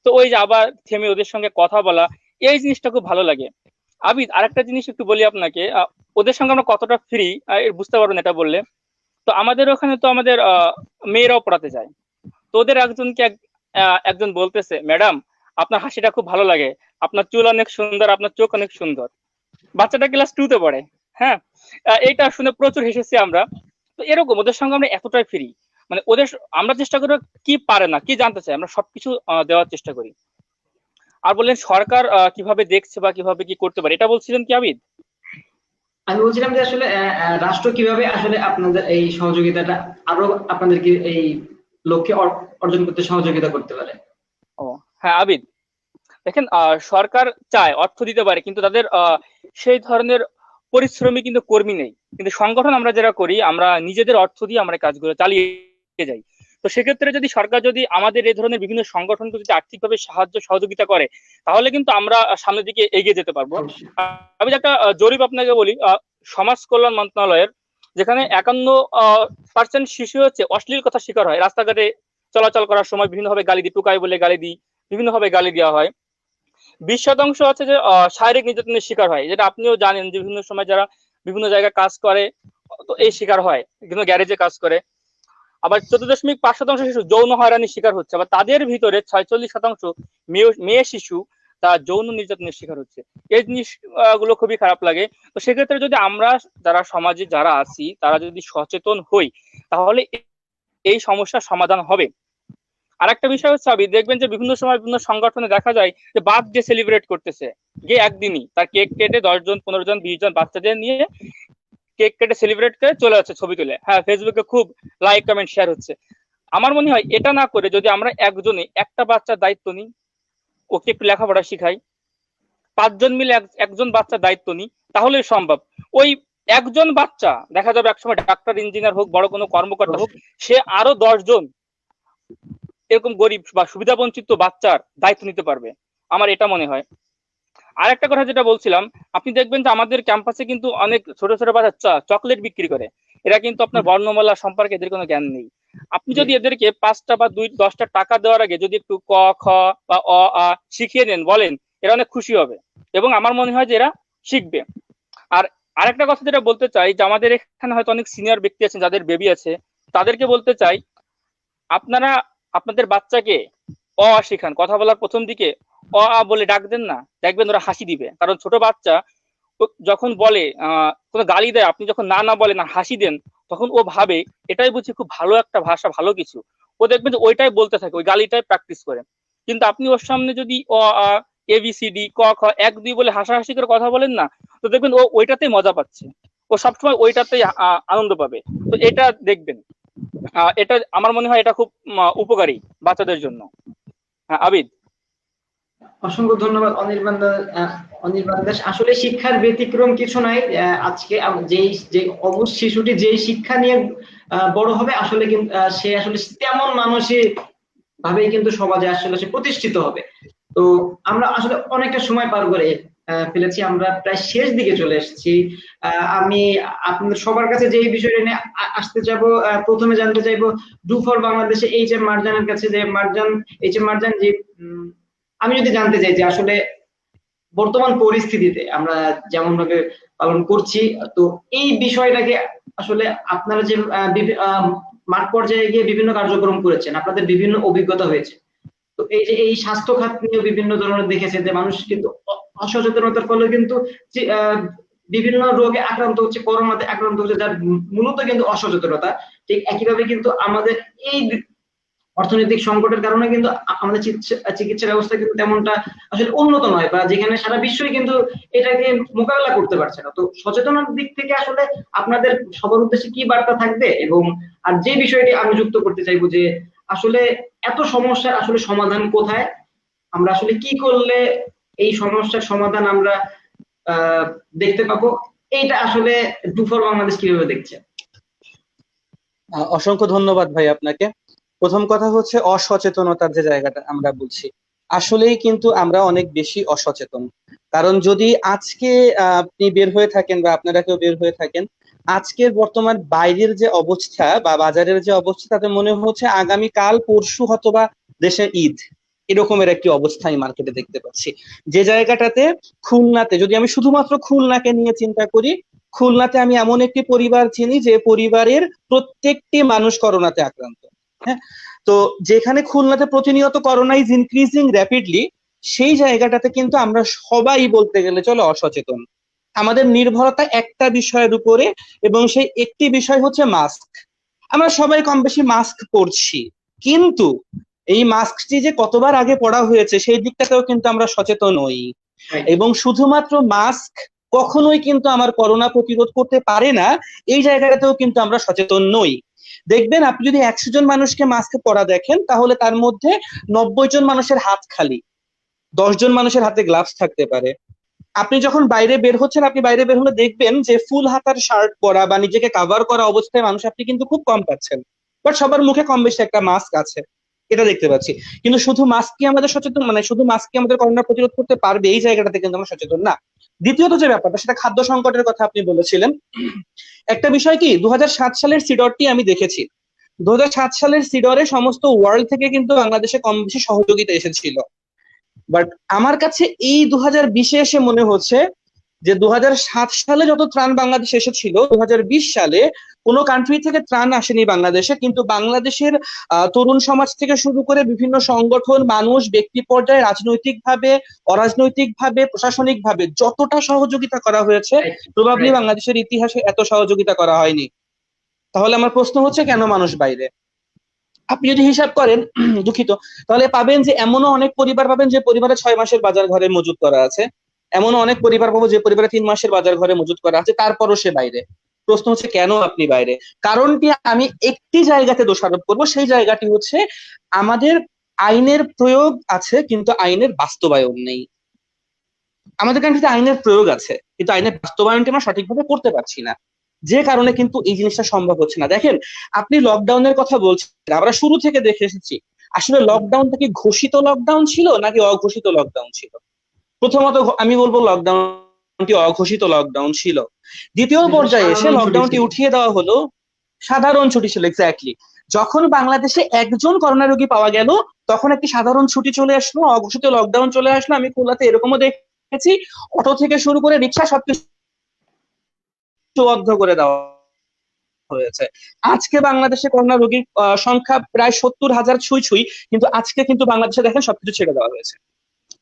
তো ওই যে আবার থেমে ওদের সঙ্গে কথা বলা, এই জিনিসটা খুব ভালো লাগে। আবিদ, আরেকটা জিনিস একটু বলি আপনাকে, ওদের সঙ্গে আমরা কতটা ফ্রি বুঝতে পারবেন এটা বললে। তো আমাদের ওখানে তো আমাদের মেয়েরাও পড়াতে যায়। তো ওদের একজন বলতেছে, ম্যাডাম আপনার হাসিটা খুব ভালো লাগে, আপনার চুল অনেক সুন্দর, আপনার চোখ অনেক সুন্দর। বাচ্চাটা ক্লাস 2 তে পড়ে। হ্যাঁ, এইটা শুনে প্রচুর হেসেছি আমরা। তো এরকম ওদের সঙ্গে আমরা এতটাই ফ্রি, মানে ওদের আমরা চেষ্টা করি কি পারে না, কি জানতে চাই, আমরা সবকিছু দেওয়ার চেষ্টা করি। আর বললেন সরকার কিভাবে দেখছে বা কিভাবে কি করতে পারে, এটা বলছিলেন কি আবিদ? আমি বলছিলাম যে আসলে রাষ্ট্র কিভাবে আসলে আপনাদের এই সহযোগিতাটা আরো আপনাদেরকে এই লক্ষ্যে অর্জন করতে সহযোগিতা করতে পারে। ও হ্যাঁ আবিদ, দেখেন সরকার চায় অর্থ দিতে পারে, কিন্তু তাদের সেই ধরনের পরিশ্রমী কিন্তু কর্মী নেই। কিন্তু সংগঠন আমরা যারা করি, আমরা নিজেদের অর্থ দিয়ে আমরা কাজগুলো চালিয়ে যাই। তো সেক্ষেত্রে যদি সরকার যদি আমাদের এই ধরনের বিভিন্ন সংগঠনকে যদি আর্থিকভাবে সাহায্য সহযোগিতা করে, তাহলে কিন্তু আমরা সামনের দিকে এগিয়ে যেতে পারবো। অবশ্যই। আমি যে একটা জরিপ আপনাকে বলি, সমাজ কল্যাণ মন্ত্রণালয়ের, যেখানে 51% শিশু হচ্ছে অশ্লীল কথা শিকার হয়। রাস্তাঘাটে চলাচল করার সময় বিভিন্নভাবে গালি দিই, টুকাই বলে গালি দিই, বিভিন্নভাবে গালি দেওয়া হয়। 20% আছে যে শারীরিক নির্যাতনের শিকার হয়, যেটা আপনিও জানেন যে বিভিন্ন সময় যারা বিভিন্ন জায়গায় কাজ করে, তো এই শিকার হয়, বিভিন্ন গ্যারেজে কাজ করে। আবার 14.5% শিশু যৌন হয়রানির শিকার হচ্ছে। আবার তাদের ভিতরে 46% মেয়ে শিশু তা যৌন নির্যাতনের শিকার হচ্ছে। এই জিনিস গুলো খুবই খারাপ লাগে। তো সেক্ষেত্রে যদি আমরা যারা সমাজে যারা আছি তারা যদি সচেতন হই, তাহলে এই সমস্যার সমাধান হবে। আরেকটা বিষয় হচ্ছে, আপনি দেখবেন যে বিভিন্ন সময় বিভিন্ন সংগঠনে দেখা যায় যে বার্থডে সেলিব্রেট করতেছে, যে একদিনই তার কেক কেটে 10 জন 15 জন 20 জন বাচ্চাদের নিয়ে কেক কেটে সেলিব্রেট করে চলে যাচ্ছে ছবি তুলে, হ্যাঁ ফেসবুকে খুব লাইক কমেন্ট শেয়ার হচ্ছে। আমার মনে হয় এটা না করে যদি আমরা একজনে একটা বাচ্চার দায়িত্ব নিই, ওকে একটু লেখাপড়া শিখাই, 5 জন মিলে একজন বাচ্চার দায়িত্ব নিই, তাহলে সম্ভব। ওই একজন বাচ্চা দেখা যাবে একসময় ডাক্তার ইঞ্জিনিয়ার হোক, বড় কোনো কর্মকর্তা হোক, সে আরো 10 জন এরকম গরিব বা সুবিধা বঞ্চিত বাচ্চার দায়িত্ব নিতে পারবে। আমার এটা মনে হয়। আর একটা কথা যেটা বলছিলাম, আপনি দেখবেন যে আমাদের ক্যাম্পাসে কিন্তু অনেক ছোট ছোট বাচ্চা চকলেট বিক্রি করে। এরা কিন্তু আপনার বর্ণমালা সম্পর্কে এদের কোনো জ্ঞান নেই। আপনি যদি এদেরকে 5টা বা 10টা টাকা দেওয়ার আগে যদি একটু ক খ বা অ আ শিখিয়ে দেন, বলেন, এরা অনেক খুশি হবে এবং আমার মনে হয় যে এরা শিখবে। আর আরেকটা কথা যেটা বলতে চাই, যে আমাদের এখানে হয়তো অনেক সিনিয়র ব্যক্তি আছেন যাদের বেবি আছে, তাদেরকে বলতে চাই, আপনারা আপনাদের বাচ্চাকে অ আ শেখান। কথা বলার প্রথম দিকে অ আ বলে ডাক দেন না, দেখবেন ওরা হাসি দিবে। কারণ ছোট বাচ্চা যখন বলে কোনো গালি দেয়, আপনি যখন না না বলেন, হাসি দেন, তখন ও ভাবে এটাই বুঝি খুব ভালো একটা ভাষা, ভালো কিছু। ও দেখবেন যে ওইটাই বলতে থাকে, ওই গালিটাই প্র্যাকটিস করে। কিন্তু আপনি ওর সামনে যদি অ আ ABCD ক খ 1 2 বলে হাসাহাসি করে কথা বলেন না, তো দেখবেন ও ওইটাতেই মজা পাচ্ছে, ও সবসময় ওইটাতেই আনন্দ পাবে। তো এটা দেখবেন, এটা আমার মনে হয় এটা খুব উপকারী বাচ্চাদের জন্য। হ্যাঁ আবিদ। অসংখ্য ধন্যবাদ অনির্বাণ দাস। আসলে শিক্ষার ব্যতিক্রম কিছু নাই। আজকে যেই যে শিশুটি যেই শিক্ষা নিয়ে বড় হবে, আসলে কিন্তু সে আসলে তেমন মানসিক ভাবেই কিন্তু সমাজে আসলে সে প্রতিষ্ঠিত হবে। তো আমরা আসলে অনেকটা সময় পার করে ফেলেছি, আমরা প্রায় শেষ দিকে চলে এসেছি। আমি আপনাদের সবার কাছে যে এই বিষয়টা নিয়ে আসতে চাইবো, প্রথমে জানতে চাইবো ডু ফর বাংলাদেশে HM মারজানের কাছে, যে HM মারজান যে আমি যদি জানতে চাই যে আসলে বর্তমান পরিস্থিতিতে আমরা যেমন ভাবে পালন করছি, তো এই বিষয়টাকে আসলে আপনারা যে মাঠ পর্যায়ে গিয়ে বিভিন্ন কার্যক্রম করেছেন, আপনাদের বিভিন্ন অভিজ্ঞতা হয়েছে, তো এই যে এই স্বাস্থ্য খাত নিয়ে বিভিন্ন ধরনের দেখেছে যে মানুষ কিন্তু অসচেতনতার ফলে কিন্তু বিভিন্ন রোগে আক্রান্ত হচ্ছে, করোনাতে আক্রান্ত হচ্ছে, যার মূলত কিন্তু অসচেতনতা। ঠিক একইভাবে কিন্তু আমাদের এই অর্থনৈতিক সংকটের কারণে কিন্তু আমাদের চিকিৎসা ব্যবস্থা কিন্তু তেমনটা আসলে উন্নত নয়, বা যেখানে সারা বিশ্বই কিন্তু এটাকে মোকাবেলা করতে পারছে না। তো সচেতনতার দিক থেকে আসলে আপনাদের সবার উদ্দেশ্যে কি বার্তা থাকবে? এবং আর যে বিষয়টি আমি যুক্ত করতে চাইবো যে আসলে এত সমস্যার আসলে সমাধান কোথায়, আমরা আসলে কি করলে এই সমস্যার সমাধান আমরা দেখতে পাবো, এইটা আসলে ডু ফর বাংলাদেশ কিভাবে দেখছে? অসংখ্য ধন্যবাদ ভাই আপনাকে। প্রথম কথা হচ্ছে অসচেতনতার যে জায়গাটা আমরা বলছি, আসলেই কিন্তু আমরা অনেক বেশি অসচেতন। কারণ যদি আজকে আপনি বের হয়ে থাকেন বা আপনারা কেউ বের হয়ে থাকেন, আজকের বর্তমান বাইরের যে অবস্থা বা বাজারের যে অবস্থা, তাতে মনে হচ্ছে আগামী কাল পরশু হয়তোবা দেশে ঈদ, এরকমের একটি অবস্থায় মার্কেটে দেখতে পাচ্ছি। যে জায়গাটাতে খুলনাতে, যদি আমি শুধুমাত্র খুলনাকে নিয়ে চিন্তা করি, খুলনাতে আমি এমন একটি পরিবার চিনি যে পরিবারের প্রত্যেকটি মানুষ করোনাতে আক্রান্ত। হ্যাঁ, তো যেখানে খুলনাতে প্রতিনিয়ত করোনা ইজ ইনক্রিজিং র্যাপিডলি, সেই জায়গাটাতে কিন্তু আমরা সবাই বলতে গেলে চলে অসচেতন। আমাদের নির্ভরতা একটা বিষয়ের উপরে, এবং সেই একটি বিষয় হচ্ছে মাস্ক। আমরা সবাই কম বেশি মাস্ক পরছি, কিন্তু এই মাস্কটি যে কতবার আগে পড়া হয়েছে সেই দিকটাতেও কিন্তু আমরা সচেতন নই। এবং শুধুমাত্র মাস্ক কখনোই কিন্তু আমার করোনা প্রতিরোধ করতে পারে না, এই জায়গাটাতেও কিন্তু আমরা সচেতন নই। দেখবেন আপনি যদি 100 জন মানুষকে মাস্ক পরা দেখেন, তাহলে তার মধ্যে 90 জন মানুষের হাত খালি, 10 জন মানুষের হাতে গ্লাভস থাকতে পারে। আপনি যখন বাইরে বের হচ্ছেন, আপনি বাইরে বের হলে দেখবেন যে ফুল হাতার শার্ট পরা বা নিজেকে কাভার করা অবস্থায় মানুষ আপনি কিন্তু খুব কম পাচ্ছেন, বাট সবার মুখে কম বেশি একটা মাস্ক আছে, এটা দেখতে পাচ্ছি। কিন্তু শুধু মাস্ক কি আমাদের সচেতন, মানে শুধু মাস্ক কি আমাদের করোনা প্রতিরোধ করতে পারবে, এই জায়গাটাতে কিন্তু আমরা সচেতন না। দ্বিতীয়ত যে ব্যাপারটা, সেটা খাদ্য সংকটের কথা আপনি বলেছিলেন। একটা বিষয় কি, 2007 সালের সিডরটি আমি দেখেছি। 2007 সালের সিডরে সমস্ত ওয়ার্ল্ড থেকে কিন্তু বাংলাদেশে কম বেশি সহযোগিতা এসেছিল, বাট আমার কাছে এই 2020-এ এসে মনে হচ্ছে যে 2007 সালে যত ত্রাণ বাংলাদেশে এসেছিল, 2020 সালে কোনো কান্ট্রি থেকে ত্রাণ আসেনি বাংলাদেশে, কিন্তু বাংলাদেশের তরুণ সমাজ থেকে শুরু করে বিভিন্ন সংগঠন, মানুষ, ব্যক্তি পর্যায়ে, রাজনৈতিকভাবে, অরাজনৈতিকভাবে, প্রশাসনিকভাবে যতটা সহযোগিতা করা হয়েছে, প্রবাবলি বাংলাদেশের ইতিহাসে এত সহযোগিতা করা হয়নি। তাহলে আমার প্রশ্ন হচ্ছে, কেন মানুষ বাইরে? আপনি যদি হিসাব করেন, দুঃখিত, তাহলে পাবেন যে এমনও অনেক পরিবার পাবেন যে পরিবারে 6 মাসের বাজার ঘরে মজুত করা আছে, এমনও অনেক পরিবার পাবো যে পরিবারে 3 মাসের বাজার ঘরে মজুত করা আছে, তারপরও সে বাইরে। প্রশ্ন হচ্ছে কেন আপনি বাইরে? কারণটি আমি একটি জায়গাতে দোষারোপ করবো, সেই জায়গাটি হচ্ছে আমাদের আইনের প্রয়োগ আছে কিন্তু আইনের বাস্তবায়ন নেই। আমাদের কান্ট্রিতে আইনের প্রয়োগ আছে কিন্তু আইনের বাস্তবায়নটি আমরা সঠিকভাবে করতে পারছি না, যে কারণে কিন্তু এই জিনিসটা সম্ভব হচ্ছে না। দেখেন, আপনি লকডাউনের কথা বলছেন, আমরা শুরু থেকে দেখে এসেছি আসলে লকডাউনটা কি ঘোষিত লকডাউন ছিল নাকি অঘোষিত লকডাউন ছিল। প্রথমত আমি বলবো লকডাউনটি অঘোষিত লকডাউন ছিল। দ্বিতীয় পর্যায়ে এসে লকডাউনটি উঠিয়ে দেওয়া হলো, সাধারণ ছুটি ছিল। এক্স্যাক্টলি, যখন বাংলাদেশে একজন করোনা রোগী পাওয়া গেল, তখন একটি সাধারণ ছুটি চলে আসলো, অঘোষিত লকডাউন চলে আসলো। আমি খুলনাতে এরকমও দেখেছি, অটো থেকে শুরু করে রিক্সা সবকিছু বন্ধ করে দেওয়া হয়েছে। আজকে বাংলাদেশে করোনা রোগীর সংখ্যা প্রায় 70,000 ছুঁই, কিন্তু আজকে কিন্তু বাংলাদেশে দেখেন সবকিছু ছেড়ে দেওয়া হয়েছে।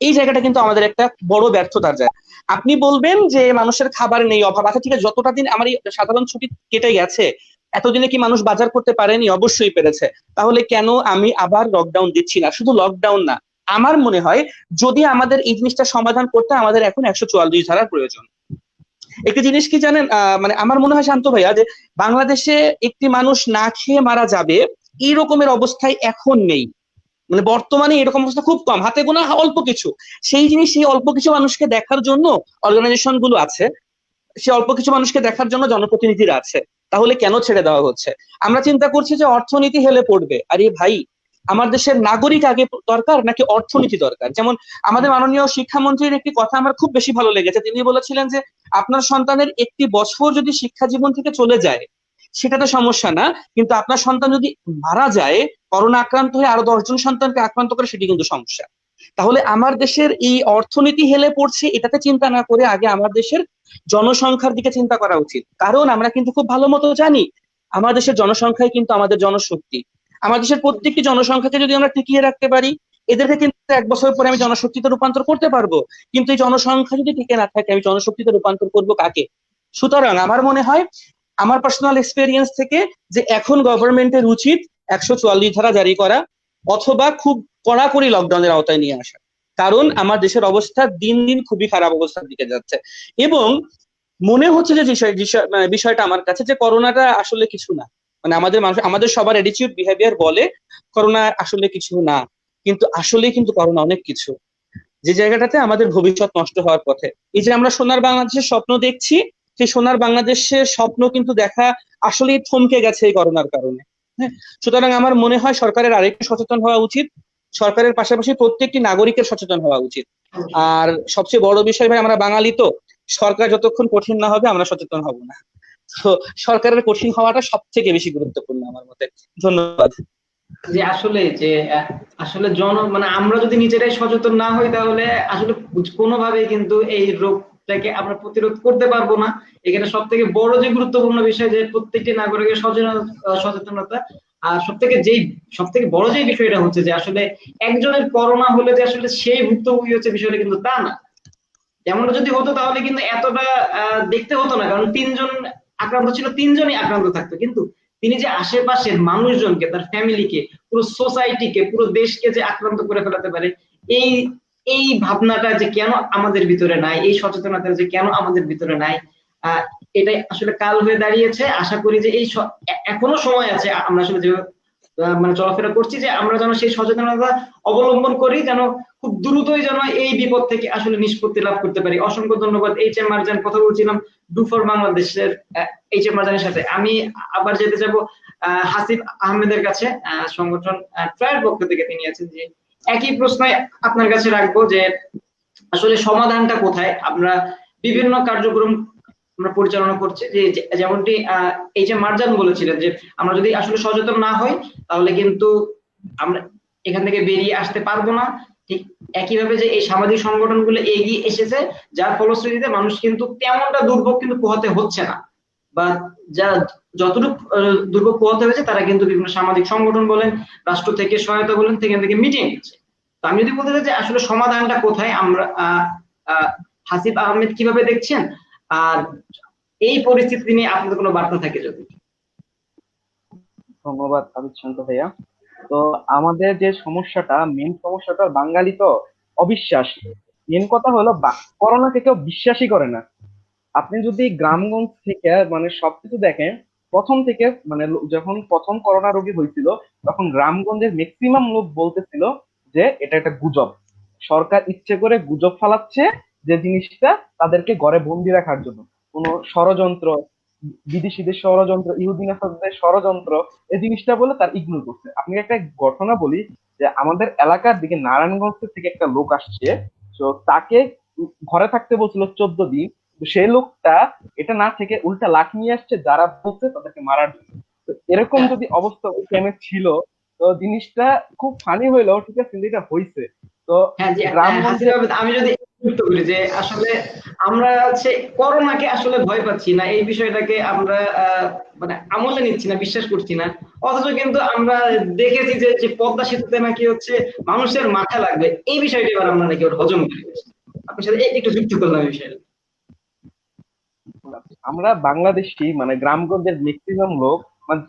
এই জায়গাটা কিন্তু আমাদের একটা বড় ব্যর্থতার জায়গা। আপনি বলবেন যে মানুষের খাবার নেই, অভাব আছে, ঠিক আছে, যতটা দিন আমার এই সাধারণ ছুটি কেটে গেছে, এতদিনে কি মানুষ বাজার করতে পারেনি? অবশ্যই পেরেছে। তাহলে কেন আমি আবার লকডাউন দিচ্ছি না? শুধু লকডাউন না, আমার মনে হয় যদি আমাদের এই জিনিসটা সমাধান করতে আমাদের এখন 144 ধারার প্রয়োজন। একটি জিনিস কি জানেন, মানে আমার মনে হয় শান্ত ভাইয়া, যে বাংলাদেশে একটি মানুষ না খেয়ে মারা যাবে এই রকমের অবস্থায় এখন নেই। মানে বর্তমানে এরকম অবস্থা খুব কম, হাতে গোনা অল্প কিছু। সেই জিনিস, সেই অল্প কিছু মানুষকে দেখার জন্য অর্গানাইজেশন গুলো আছে, সেই অল্প কিছু মানুষকে দেখার জন্য জনপ্রতিনিধিরা আছে। তাহলে কেন ছেড়ে দেওয়া হচ্ছে? আমরা চিন্তা করছি যে অর্থনীতি হেলে পড়বে। আরে ভাই, আমার দেশের নাগরিক আগে দরকার নাকি অর্থনীতি দরকার? যেমন আমাদের মাননীয় শিক্ষামন্ত্রীর একটি কথা আমার খুব বেশি ভালো লেগেছে। তিনি বলেছিলেন যে আপনার সন্তানের একটি বছর যদি শিক্ষা জীবন থেকে চলে যায় সেটা তো সমস্যা না, কিন্তু আপনার সন্তান যদি মারা যায়, করোনা আক্রান্ত হয়ে আরো 10 জন সন্তানকে আক্রান্ত করে, সেটি কিন্তু সমস্যা। তাহলে আমার দেশের এই অর্থনীতি হেলে পড়ছে, এটাতে চিন্তা না করে আগে আমার দেশের জনসংখ্যার দিকে চিন্তা করা উচিত। কারণ আমরা কিন্তু খুব ভালো মতো জানি আমার দেশের জনসংখ্যাই কিন্তু আমাদের জনশক্তি। আমার দেশের প্রত্যেকটি জনসংখ্যাকে যদি আমরা টিকিয়ে রাখতে পারি, এদেরকে কিন্তু 1 বছর পরে আমি জনশক্তিতে রূপান্তর করতে পারবো। কিন্তু এই জনসংখ্যা যদি টিকে না থাকে, আমি জনশক্তিতে রূপান্তর করবো কাকে? সুতরাং আমার মনে হয়, আমার পার্সোনাল এক্সপেরিয়েন্স থেকে, যে এখন গভর্নমেন্টের উচিত 144 ধারা জারি করা অথবা খুব কড়াকড়ি লকডাউনের আওতায় নিয়ে আসা। কারণ আমার দেশের অবস্থা দিন দিন খুবই খারাপ অবস্থার দিকে যাচ্ছে। এবং মনে হচ্ছে যে বিষয়টা আমার কাছে, যে করোনাটা আসলে কিছু না। মানে আমাদের সবার অ্যাটিটিউড, বিহেভিয়ার বলে করোনা আসলে কিছু না, কিন্তু আসলে কিন্তু করোনা অনেক কিছু, যে জায়গাটাতে আমাদের ভবিষ্যৎ নষ্ট হওয়ার পথে। এই যে আমরা সোনার বাংলাদেশের স্বপ্ন দেখছি, সেই সোনার বাংলাদেশের স্বপ্ন কিন্তু দেখা আসলেই থমকে গেছে এই করোনার কারণে। হ্যাঁ, সুতরাং আমার মনে হয় সরকারের আরেকটু সচেতন হওয়া উচিত, সরকারের পাশাপাশি প্রত্যেকটি নাগরিকের সচেতন হওয়া উচিত। আর সবচেয়ে বড় বিষয় ভাই, আমরা বাঙালি তো, সরকার যতক্ষণ কঠিন না হবে আমরা সচেতন হব না। তো সরকারের কঠিন হওয়াটা সব থেকে বেশি গুরুত্বপূর্ণ আমার মতে। ধন্যবাদ। যে আসলে মানে আমরা যদি নিজেরাই সচেতন না হই, তাহলে আসলে কোনোভাবেই কিন্তু এই রোগটাকে আমরা প্রতিরোধ করতে পারবো না। এখানে সব থেকে বড় যে গুরুত্বপূর্ণ বিষয়, যে প্রত্যেকটি নাগরিকের সচেতনতা। আর সব থেকে বড় যে বিষয়টা হচ্ছে যে আসলে একজনের করোনা হলে যে আসলে সেই ভুক্তভোগী হচ্ছে, বিষয়টা কিন্তু তা না। যেমনটা যদি হতো তাহলে কিন্তু এতটা দেখতে হতো না, কারণ 3 জন আক্রান্ত ছিল, 3 জনই আক্রান্ত থাকতো। কিন্তু তিনি যে আশেপাশের মানুষজনকে, তার ফ্যামিলিকে, পুরো সোসাইটিকে, পুরো দেশকে যে আক্রান্ত করে ফেলাতে পারে, এই এই ভাবনাটা যে কেন আমাদের ভিতরে নাই, এই সচেতনতা যে কেন আমাদের ভিতরে নাই, আহ এটাই আসলে কাল হয়ে দাঁড়িয়েছে। আশা করি যে এখনো সময় আছে, আমরা আসলে যে মানে চলাফেরা করছি, যে আমরা যেন সেই সচেতনতা অবলম্বন করি, যেন খুব দ্রুতই যেন এই বিপদ থেকে আসলে নিষ্পত্তি লাভ করতে পারি। অসংখ্য ধন্যবাদ এইচ এম মারজান। কথা বলছিলাম ডু ফর বাংলাদেশের এইচ এম মারজানের সাথে। আমি আবার যেতে যাব হাসিব আহমেদের কাছে, সংগঠন ট্রায়ের পক্ষ থেকে। তিনি আছেন, যে একই প্রশ্ন আপনার কাছে রাখবো, যে আসলে সমাধানটা কোথায়? আমরা বিভিন্ন কার্যক্রম আমরা পরিচালনা করছি, যে যেমনটি এইচ এম মারজান বলেছিলেন, যে আমরা যদি আসলে সচেতন না হই তাহলে কিন্তু আমরা এখান থেকে বেরিয়ে আসতে পারবো না। ঠিক একইভাবে যে এই সামাজিক সংগঠনগুলো এগিয়ে এসেছে, যার ফলশ্রুতিতে মানুষ কিন্তু তেমনটা দুর্ভোগ কিন্তু পোহাতে হচ্ছে না, বা যা যতটুকু দুর্ভোগ পোহাতে হয়েছে তারা কিন্তু বিভিন্ন সামাজিক সংগঠন বলেন, রাষ্ট্র থেকে সহায়তা বলেন, থেকে মিটিয়ে নিচ্ছে। তো আমি যদি বলতে চাই যে আসলে সমাধানটা কোথায়, আমরা হাসিব আহমেদ কিভাবে দেখছেন, আর এই পরিস্থিতি নিয়ে আপনাদের কোনো বার্তা থাকে যদি। ধন্যবাদ আবিদ ভাইয়া। তো আমাদের যে সমস্যাটা, মেন সমস্যাটা বাঙালি তো অবিশ্বাস। মেন কথা হলো করোনাকে কেউ বিশ্বাসই করে না। আপনি যদি গ্রামগঞ্জ থেকে মানে সবকিছু দেখেন, প্রথম থেকে মানে যখন প্রথম করোনা রোগী হয়েছিল তখন গ্রামগঞ্জের ম্যাক্সিমাম লোক বলতেছিল যে এটা একটা গুজব, সরকার ইচ্ছে করে গুজব ফালাচ্ছে, যে জিনিসটা তাদেরকে ঘরে বন্দি রাখার জন্য কোনো ষড়যন্ত্র, বিদেশিদের ষড়যন্ত্র, ইহুদি নাসারদের ষড়যন্ত্র, এই জিনিসটা বলে তার ইগনোর করছে। আপনি একটা ঘটনা বলি, যে আমাদের এলাকার দিকে নারায়ণগঞ্জ থেকে একটা লোক আসছে, তো তাকে ঘরে থাকতে বলছিল 14 দিন। তো সেই লোকটা এটা না থেকে উল্টা লাঠি নিয়ে আসছে, যারা বলছে তাদেরকে মারার জন্য। তো এরকম যদি অবস্থা ওই টাইমে ছিল, তো জিনিসটা খুব ফানি হইলো, ঠিক আছে, কিন্তু এটা হইছে। তো হ্যাঁ জি, হাসিব গ্রামগঞ্জে আহমেদ, আমি যদি যুক্ত করি যে আসলে আমরা হচ্ছে করোনাকে আসলে ভয় পাচ্ছি না, এই বিষয়টাকে আমরা মানে আমলে নিচ্ছি না, বিশ্বাস করছি না। অথচ কিন্তু আমরা দেখেছি যে যে পদ্মা সেতুতে নাকি হচ্ছে মানুষের মাথা লাগবে, এই বিষয়টা এবার আমরা নাকি ওর হজম করে ফেলছি। আপনার সাথে একটু যুক্ত করলাম এই বিষয়টা। আমরা বাংলাদেশি মানে গ্রামগঞ্জের ম্যাক্সিমাম লোক মানে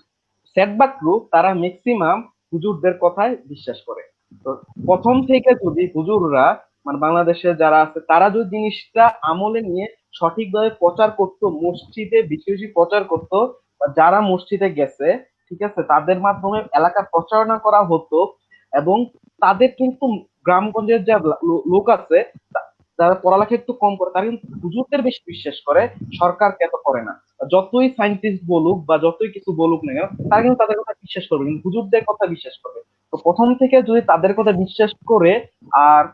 সেটব্যাক গ্রুপ, তারা ম্যাক্সিমাম হুজুরদের কথায় বিশ্বাস করে। তো প্রথম থেকে যদি হুজুররা মানে বাংলাদেশে যারা আছে তারা যদি জিনিসটা আমলে নিয়ে সঠিকভাবে প্রচার করতো, মসজিদে বেশি বেশি প্রচার করতো, বা যারা মসজিদে গেছে, ঠিক আছে, তাদের মাধ্যমে এলাকা প্রচারণা করা হতো, এবং তাদের কিন্তু গ্রামগঞ্জের যা লোক আছে যারা পড়ালেখা একটু কম করে তারা কিন্তু হুজুরদের বেশি বিশ্বাস করে, সরকারকে এত করে না। যতই সায়েন্টিস্ট বলুক বা যতই কিছু বলুক না কেন, তারা কিন্তু তাদের কথা বিশ্বাস করবে, কিন্তু হুজুরদের কথা বিশ্বাস করবে। তো প্রথম থেকে যদি তাদের কথা বিশ্বাস করে, আর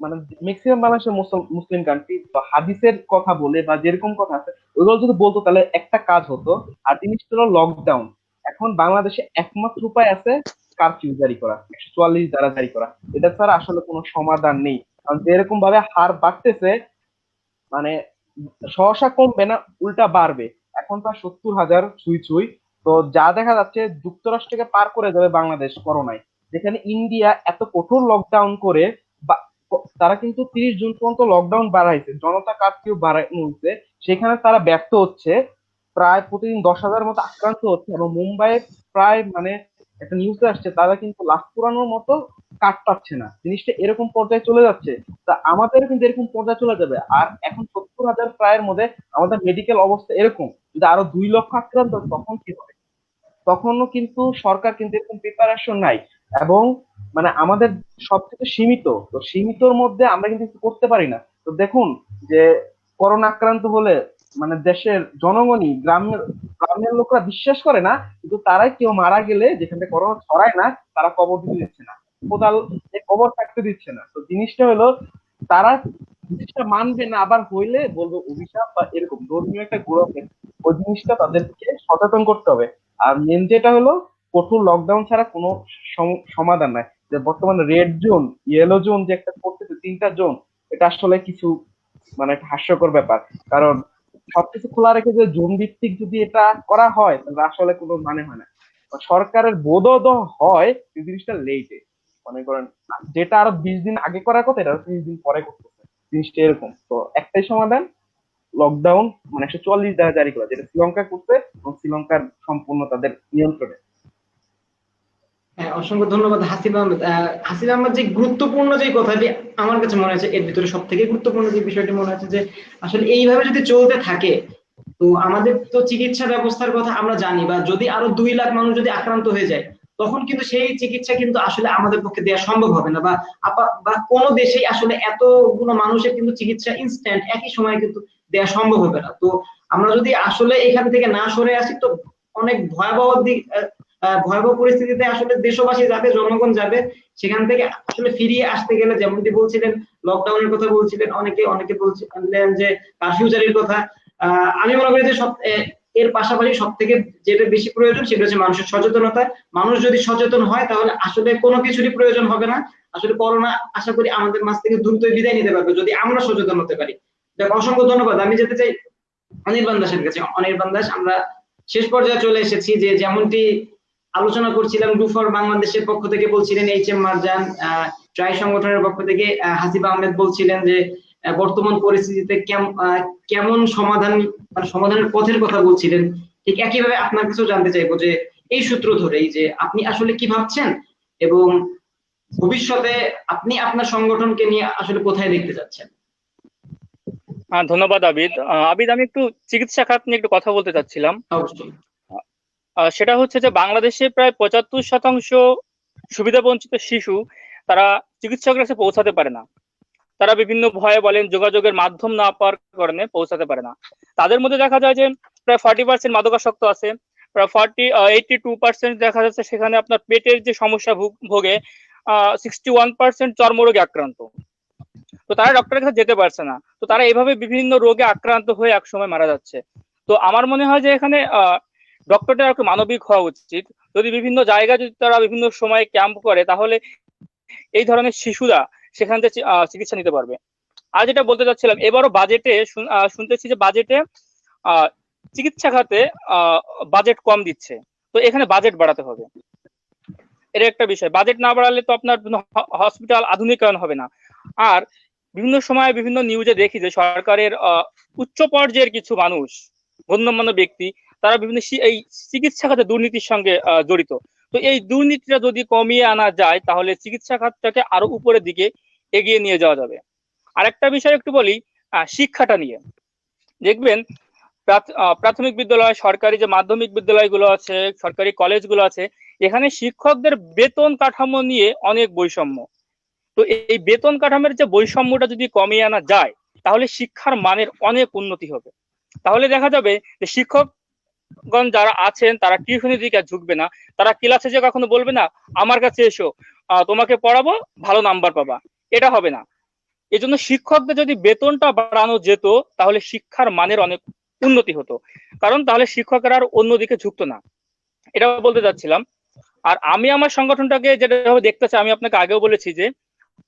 মানে ম্যাক্সিমাম বাংলাদেশের মুসলিম কান্ট্রি বা হাদিসের কথা বলে বা যেরকম কথা আছে ওইগুলো যদি বলতো, তাহলে একটা কাজ হতো। আর জিনিসটা হলো লকডাউন। এখন বাংলাদেশে একমাত্র উপায় আছে কারফিউ জারি করা, 144 দ্বারা জারি করা। এটা ছাড়া আসলে কোনো সমাধান নেই। কারণ যেরকম ভাবে হার বাড়তেছে, মানে সহসা কমবে না, উল্টা বাড়বে। এখন প্রায় 70,000 ছুঁই ছুঁই। তো যা দেখা যাচ্ছে যুক্তরাষ্ট্রকে পার করে যাবে বাংলাদেশ করোনায়। যেখানে ইন্ডিয়া এত কঠোর লকডাউন করে তারা কিন্তু 30 জুন পর্যন্ত লকডাউন বাড়াইছে, জনতা কারফিউ বাড়াইছে, সেখানে তারা ব্যর্থ হচ্ছে। প্রায় প্রতিদিন 10,000 মতো আক্রান্ত হচ্ছে, এবং মুম্বাইয়ে প্রায় মানে একটা নিউজে আসছে তারা কিন্তু লাশ পুরানোর মতো কাট পাচ্ছে না। জিনিসটা এরকম পর্যায়ে চলে যাচ্ছে। তা আমাদের কিন্তু এরকম পর্যায়ে চলে যাবে। আর এখন 70,000 প্রায়ের মধ্যে আমাদের মেডিকেল অবস্থা এরকম, যদি আরো 2 লক্ষ আক্রান্ত হয়, তখন কি হবে? তখনও কিন্তু সরকার কিন্তু এরকম প্রিপারেশন নাই। এবং মানে আমাদের সবথেকে সীমিত, তো সীমিতর মধ্যে আমরা কিন্তু কিছু করতে পারি না। তো দেখুন যে করোনা আক্রান্ত হলে মানে দেশের জনগণই, গ্রামের গ্রামের লোকরা বিশ্বাস করে না, কিন্তু তারাই কেউ মারা গেলে যেখান থেকে করোনা ছড়ায় না, তারা কবর দিতে দিচ্ছে না, কোদাল কবর থাকতে দিচ্ছে না। তো জিনিসটা হলো তারা জিনিসটা মানবে না, আবার হইলে বলবো অভিশাপ বা এরকম ধর্মীয় একটা গৌরব। ওই জিনিসটা তাদেরকে সচেতন করতে হবে। আর মেন যেটা হলো কঠোর লকডাউন ছাড়া কোনো সমাধান নাই। যে বর্তমানে রেড জোন, ইয়েলো জোন যে একটা করতেছে, 3টা জোন, এটা আসলে কিছু মানে একটা হাস্যকর ব্যাপার। কারণ সবকিছু খোলা রেখে যে জোন ভিত্তিক যদি এটা করা হয়, তাহলে আসলে কোনো মানে হয় না। সরকারের বোধোদয় হয় এই জিনিসটা লেটে, মনে করেন যেটা আরো 20 দিন আগে করার কথা, এটা 30 দিন পরে করতেছে। জিনিসটা এরকম। তো একটাই সমাধান, লকডাউন মানে 144 দ্বারা জারি করা, যেটা শ্রীলঙ্কা করছে, এবং শ্রীলঙ্কার সম্পূর্ণ তাদের নিয়ন্ত্রণে। হ্যাঁ, অসংখ্য ধন্যবাদ হাসিব আহমেদ। হাসিব আহমেদ যে গুরুত্বপূর্ণ যে কথাটি আমার কাছে মনে হয়েছে, এর ভিতরে সব থেকে গুরুত্বপূর্ণ যে বিষয়টি মনে হচ্ছে যে আসলে এইভাবে যদি চলতে থাকে, তো আমাদের তো চিকিৎসা ব্যবস্থার কথা আমরা জানি, বা যদি আরো 2 লাখ মানুষ যদি আক্রান্ত হয়ে যায়, তখন কিন্তু সেই চিকিৎসা কিন্তু আসলে আমাদের পক্ষে দেওয়া সম্ভব হবে না, বা কোনো দেশেই আসলে এতগুলো মানুষের কিন্তু চিকিৎসা ইনস্ট্যান্ট একই সময়ে কিন্তু দেওয়া সম্ভব হবে না। তো আমরা যদি আসলে এখান থেকে না সরে আসি, তো অনেক ভয়াবহ দিক ভয়াবহ পরিস্থিতিতে আসলে দেশবাসী যাবে, জনগণ যাবে। সেখান থেকে আসলে ফিরিয়ে আসতে গেলে যেমনটি বলছিলেন, লকডাউনের কথা বলছিলেন, অনেকে বলছিলেন যে কারফিউ জারির কথা। আমি মনে করি যে এর পাশাপাশি সব থেকে যেটা বেশি প্রয়োজন সেটা হচ্ছে মানুষের সচেতনতা। মানুষ যদি সচেতন হয় তাহলে আসলে কোনো কিছুরই প্রয়োজন হবে না। আসলে করোনা আশা করি আমাদের মাঝ থেকে দ্রুতই বিদায় নিতে পারবে যদি আমরা সচেতন হতে পারি। যাক, অসংখ্য ধন্যবাদ। আমি যেতে চাই অনির্বাণ দাসের কাছে। অনির্বাণ দাস, আমরা শেষ পর্যায়ে চলে এসেছি, যে যেমনটি আলোচনা করছিলাম, ডু ফর বাংলাদেশের পক্ষ থেকে বলছিলেন এইচ.এম. মারজান, ট্রাই সংগঠনের পক্ষ থেকে হাসিব আহমেদ বলছিলেন যে বর্তমান পরিস্থিতিতে কেমন সমাধানের পথের কথা বলছিলেন। ঠিক একইভাবে আপনার কাছেও জানতে চাইবো যে এই সূত্র ধরেই যে আপনি আসলে কি ভাবছেন, এবং ভবিষ্যতে আপনি আপনার সংগঠনকে নিয়ে আসলে কোথায় দেখতে যাচ্ছেন। ধন্যবাদ আবিদ। আবিদ, আমি একটু চিকিৎসা খাত নিয়ে একটু কথা বলতে চাচ্ছিলাম। অবশ্যই। সেটা হচ্ছে যে বাংলাদেশে প্রায় 75% সুবিধা বঞ্চিত শিশু তারা চিকিৎসকের কাছে পৌঁছাতে পারে না। তারা বিভিন্ন ভয়ে বলেন, যোগাযোগের মাধ্যম না পাওয়ার কারণে পৌঁছাতে পারে না। তাদের মধ্যে দেখা যায় যে প্রায় 40% মাদকাসক্ত আছে, প্রায় 82% দেখা যাচ্ছে সেখানে আপনার পেটের যে সমস্যা ভোগে, 61% চর্মরোগে আক্রান্ত। তো তারা ডক্টরের কাছে যেতে পারছে না। তো তারা এভাবে বিভিন্ন রোগে আক্রান্ত হয়ে একসময় মারা যাচ্ছে। তো আমার মনে হয় যে এখানে ডক্টরদের একটু মানবিক হওয়া উচিত। যদি বিভিন্ন জায়গায় যদি তারা বিভিন্ন সময় ক্যাম্প করে, তাহলে এই ধরনের শিশুরা সেখান থেকে চিকিৎসা নিতে পারবে। আর যেটা বলতে চাচ্ছিলাম, এবারও বাজেটে শুনতেছি যে বাজেটে চিকিৎসা খাতে বাজেট কম দিচ্ছে। তো এখানে বাজেট বাড়াতে হবে, এটা একটা বিষয়। বাজেট না বাড়ালে তো আপনার হসপিটাল আধুনিকায়ন হবে না। আর বিভিন্ন সময় বিভিন্ন নিউজে দেখি যে সরকারের উচ্চ পর্যায়ের কিছু মানুষ, গণ্যমান্য ব্যক্তি, তারা বিভিন্ন এই চিকিৎসা খাতে দুর্নীতির সঙ্গে জড়িত। তো এই দুর্নীতিটা যদি কমিয়ে আনা যায়, তাহলে চিকিৎসা খাতটাকে আরো উপরের দিকে এগিয়ে নিয়ে যাওয়া যাবে। আরেকটা বিষয় একটু বলি, শিক্ষাটা নিয়ে। দেখবেন প্রাথমিক বিদ্যালয়, সরকারি যে মাধ্যমিক বিদ্যালয়গুলো আছে, সরকারি কলেজগুলো আছে, এখানে শিক্ষকদের বেতন কাঠামো নিয়ে অনেক বৈষম্য। তো এই বেতন কাঠামোর যে বৈষম্যটা যদি কমিয়ে আনা যায়, তাহলে শিক্ষার মানের অনেক উন্নতি হবে। তাহলে দেখা যাবে যে শিক্ষকগণ যারা আছেন তারা টিউশনের দিকে ঝুঁকবে না। তারা ক্লাসে যে কখনো বলবে না আমার কাছে এসো, তোমাকে পড়াবো, ভালো নাম্বার পাবা, এটা হবে না। এজন্য শিক্ষকদের যদি বেতনটা বাড়ানো যেত, তাহলে শিক্ষার মানের অনেক উন্নতি হতো। কারণ তাহলে শিক্ষকেরা আর অন্যদিকে ঝুঁকতো না, এটা বলতে চাচ্ছিলাম। আর আমি আমার সংগঠনটাকে যেটা দেখতে চাই, আমি আপনাকে আগেও বলেছি যে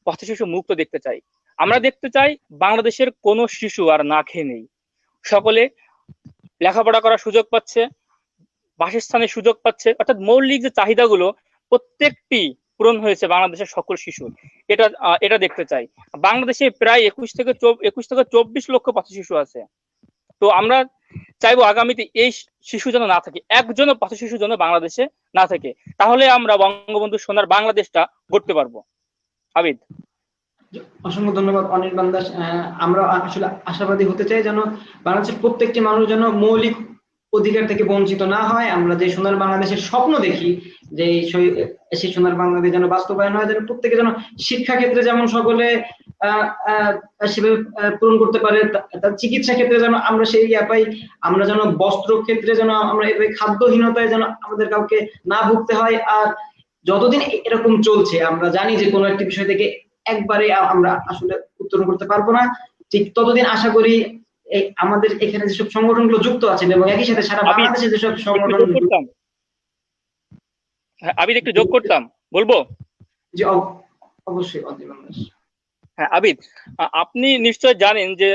পথ শিশু মুক্ত দেখতে চাই। আমরা দেখতে চাই বাংলাদেশের কোনো শিশু আর না খেয়ে নেই। সকলে লেখাপড়া করার সুযোগ পাচ্ছে, বাসস্থানের সুযোগ পাচ্ছে, অর্থাৎ মৌলিক যে চাহিদাগুলো প্রত্যেকটি পূরণ হয়েছে বাংলাদেশের সকল শিশুর। এটা দেখতে চাই। বাংলাদেশে প্রায় 21 থেকে 24 লক্ষ পথ শিশু আছে। তো আমরা চাইবো আগামীতে এই শিশু যেন না থাকে, একজনও পথ শিশু যেন বাংলাদেশে না থাকে। তাহলে আমরা বঙ্গবন্ধু সোনার বাংলাদেশটা গড়তে পারবো। আবিদ। অসংখ্য ধন্যবাদ অনির্বাণ দাস। আমরা আসলে আশাবাদী হতে চাই যেন বাংলাদেশের প্রত্যেকটি মানুষ যেন মৌলিক অধিকার থেকে বঞ্চিত না হয়। আমরা যে সোনার বাংলাদেশের স্বপ্ন দেখি, যে সেই সোনার বাংলাদেশ যেন বাস্তবায়ন হয়, যেন প্রত্যেকে যেন শিক্ষা ক্ষেত্রে যেমন সকলে সেভাবে পূরণ করতে পারে, তার চিকিৎসা ক্ষেত্রে যেন আমরা সেই পাই, আমরা যেন বস্ত্র ক্ষেত্রে যেন আমরা এভাবে খাদ্যহীনতায় যেন আমাদের কাউকে না ভুগতে হয়। আর যতদিন এরকম চলছে, আমরা জানি যে কোনো একটি বিষয় থেকে একবারে আমরা আসলে উত্তরণ করতে পারবো না, ঠিক ততদিন আশা করি আমাদের এখানে যেসব সংগঠনগুলো যুক্ত আছেন এবং একই সাথে সারা বাংলাদেশে যেসব সংগঠন। আবিদ, একটু যোগ করতাম, বলবো? জি অবশ্যই। হ্যাঁ আবিদ, আপনি নিশ্চয় জানেন যে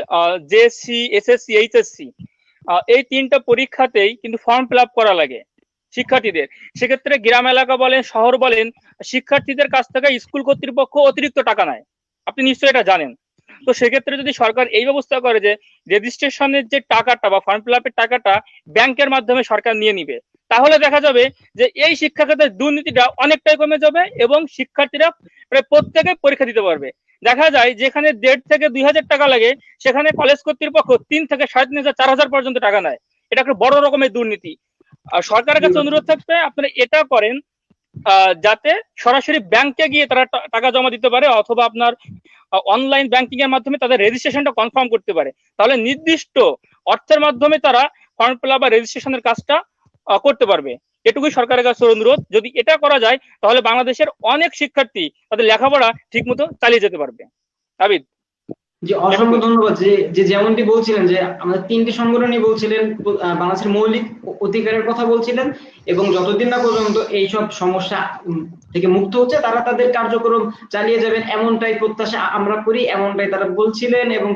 জেএসসি, এসএসসি, এইচএসসি এই 3টা পরীক্ষাতেই কিন্তু ফর্ম ফিল আপ করা লাগে শিক্ষার্থীদের। সেক্ষেত্রে গ্রাম এলাকা বলেন, শহর বলেন, শিক্ষার্থীদের কাছ থেকে স্কুল কর্তৃপক্ষ অতিরিক্ত টাকা নেয়। আপনি নিশ্চয়ই এটা জানেন। তো সেক্ষেত্রে যদি সরকার এই ব্যবস্থা করে যে রেজিস্ট্রেশনের যে টাকাটা বা ফর্ম ফিল আপের টাকাটা ব্যাংকের মাধ্যমে সরকার নিয়ে নিবে, তাহলে দেখা যাবে যে এই শিক্ষা খাতের দুর্নীতিটা অনেকটাই কমে যাবে এবং শিক্ষার্থীরা প্রায় প্রত্যেকে পরীক্ষা দিতে পারবে। দেখা যায় যেখানে 1,500 থেকে 2,000 টাকা লাগে সেখানে কলেজ কর্তৃপক্ষ 3 থেকে 3,500 4,000 পর্যন্ত টাকা নেয়। এটা একটা বড় রকমের দুর্নীতি। আর সরকারের কাছে অনুরোধ থাকবে আপনারা এটা করেন যাতে সরাসরি ব্যাংকে গিয়ে তারা টাকা জমা দিতে পারে, অথবা আপনার অনলাইন ব্যাংকিং এর মাধ্যমে তাদের রেজিস্ট্রেশনটা কনফার্ম করতে পারে। তাহলে নির্দিষ্ট অর্থের মাধ্যমে তারা ফর্ম ফিল আপ বা রেজিস্ট্রেশনের কাজটা করতে পারবে। এটুকুই সরকারের কাছে অনুরোধ। যদি এটা করা যায় তাহলে বাংলাদেশের অনেক শিক্ষার্থী তাদের লেখাপড়া ঠিক মতো চালিয়ে যেতে পারবে। আবিদ। জি, অসংখ্য ধন্যবাদ। যে যেমনটি বলছিলেন যে আমাদের 3টি সংগঠনই বলছিলেন বাংলাদেশের মৌলিক অধিকারের কথা বলছিলেন, এবং যতদিন না পর্যন্ত এইসব সমস্যা থেকে মুক্ত হচ্ছে তারা তাদের কার্যক্রম চালিয়ে যাবেন এমনটাই প্রত্যাশা আমরা করি, এমনটাই তারা বলছিলেন এবং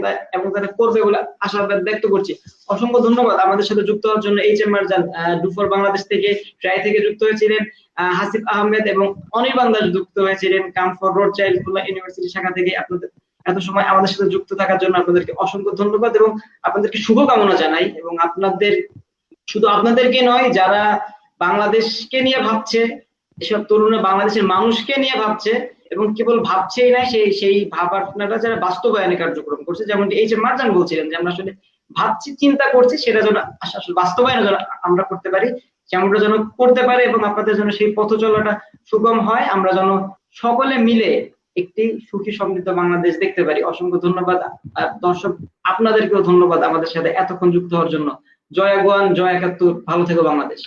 তারা করবে বলে আশাবাদ ব্যক্ত করছি। অসংখ্য ধন্যবাদ আমাদের সাথে যুক্ত হওয়ার জন্য। H M Marjan do for Bangladesh থেকে, ট্রাই থেকে যুক্ত হয়েছিলেন, হাসিফ আহমেদ এবং অনির্বাণ দাস যুক্ত হয়েছিলেন কাম ফর রোডচাইল্ড খুলনা ইউনিভার্সিটি শাখা থেকে। আপনাদের এত সময় আমাদের সাথে যুক্ত থাকার জন্য আপনাদেরকে অসংখ্য ধন্যবাদ এবং আপনাদেরকে শুভকামনা জানাই। এবং শুধু আপনাদেরকে নয়, যারা বাংলাদেশকে নিয়ে ভাবছে, এসব তরুণরা বাংলাদেশের মানুষকে নিয়ে ভাবছে এবং কেবল ভাবছেই না, সেই ভাবনাটা যারা বাস্তবায়নে কার্যক্রম করছে, যেমনটি এইচ এম মারজান বলছিলেন যে আমরা আসলে ভাবছি, চিন্তা করছি, সেটা যেন আসলে বাস্তবায়ন যেন আমরা করতে পারি, যেমনটা যেন করতে পারে এবং আপনাদের জন্য সেই পথ চলাটা সুগম হয়, আমরা যেন সকলে মিলে একটি সুখী সমৃদ্ধ বাংলাদেশ দেখতে পারি। অসংখ্য ধন্যবাদ। দর্শক আপনাদেরকেও ধন্যবাদ আমাদের সাথে এতক্ষণ যুক্ত হওয়ার জন্য। জয় আগুয়ান, জয় ৭১, ভালো থেকো বাংলাদেশ।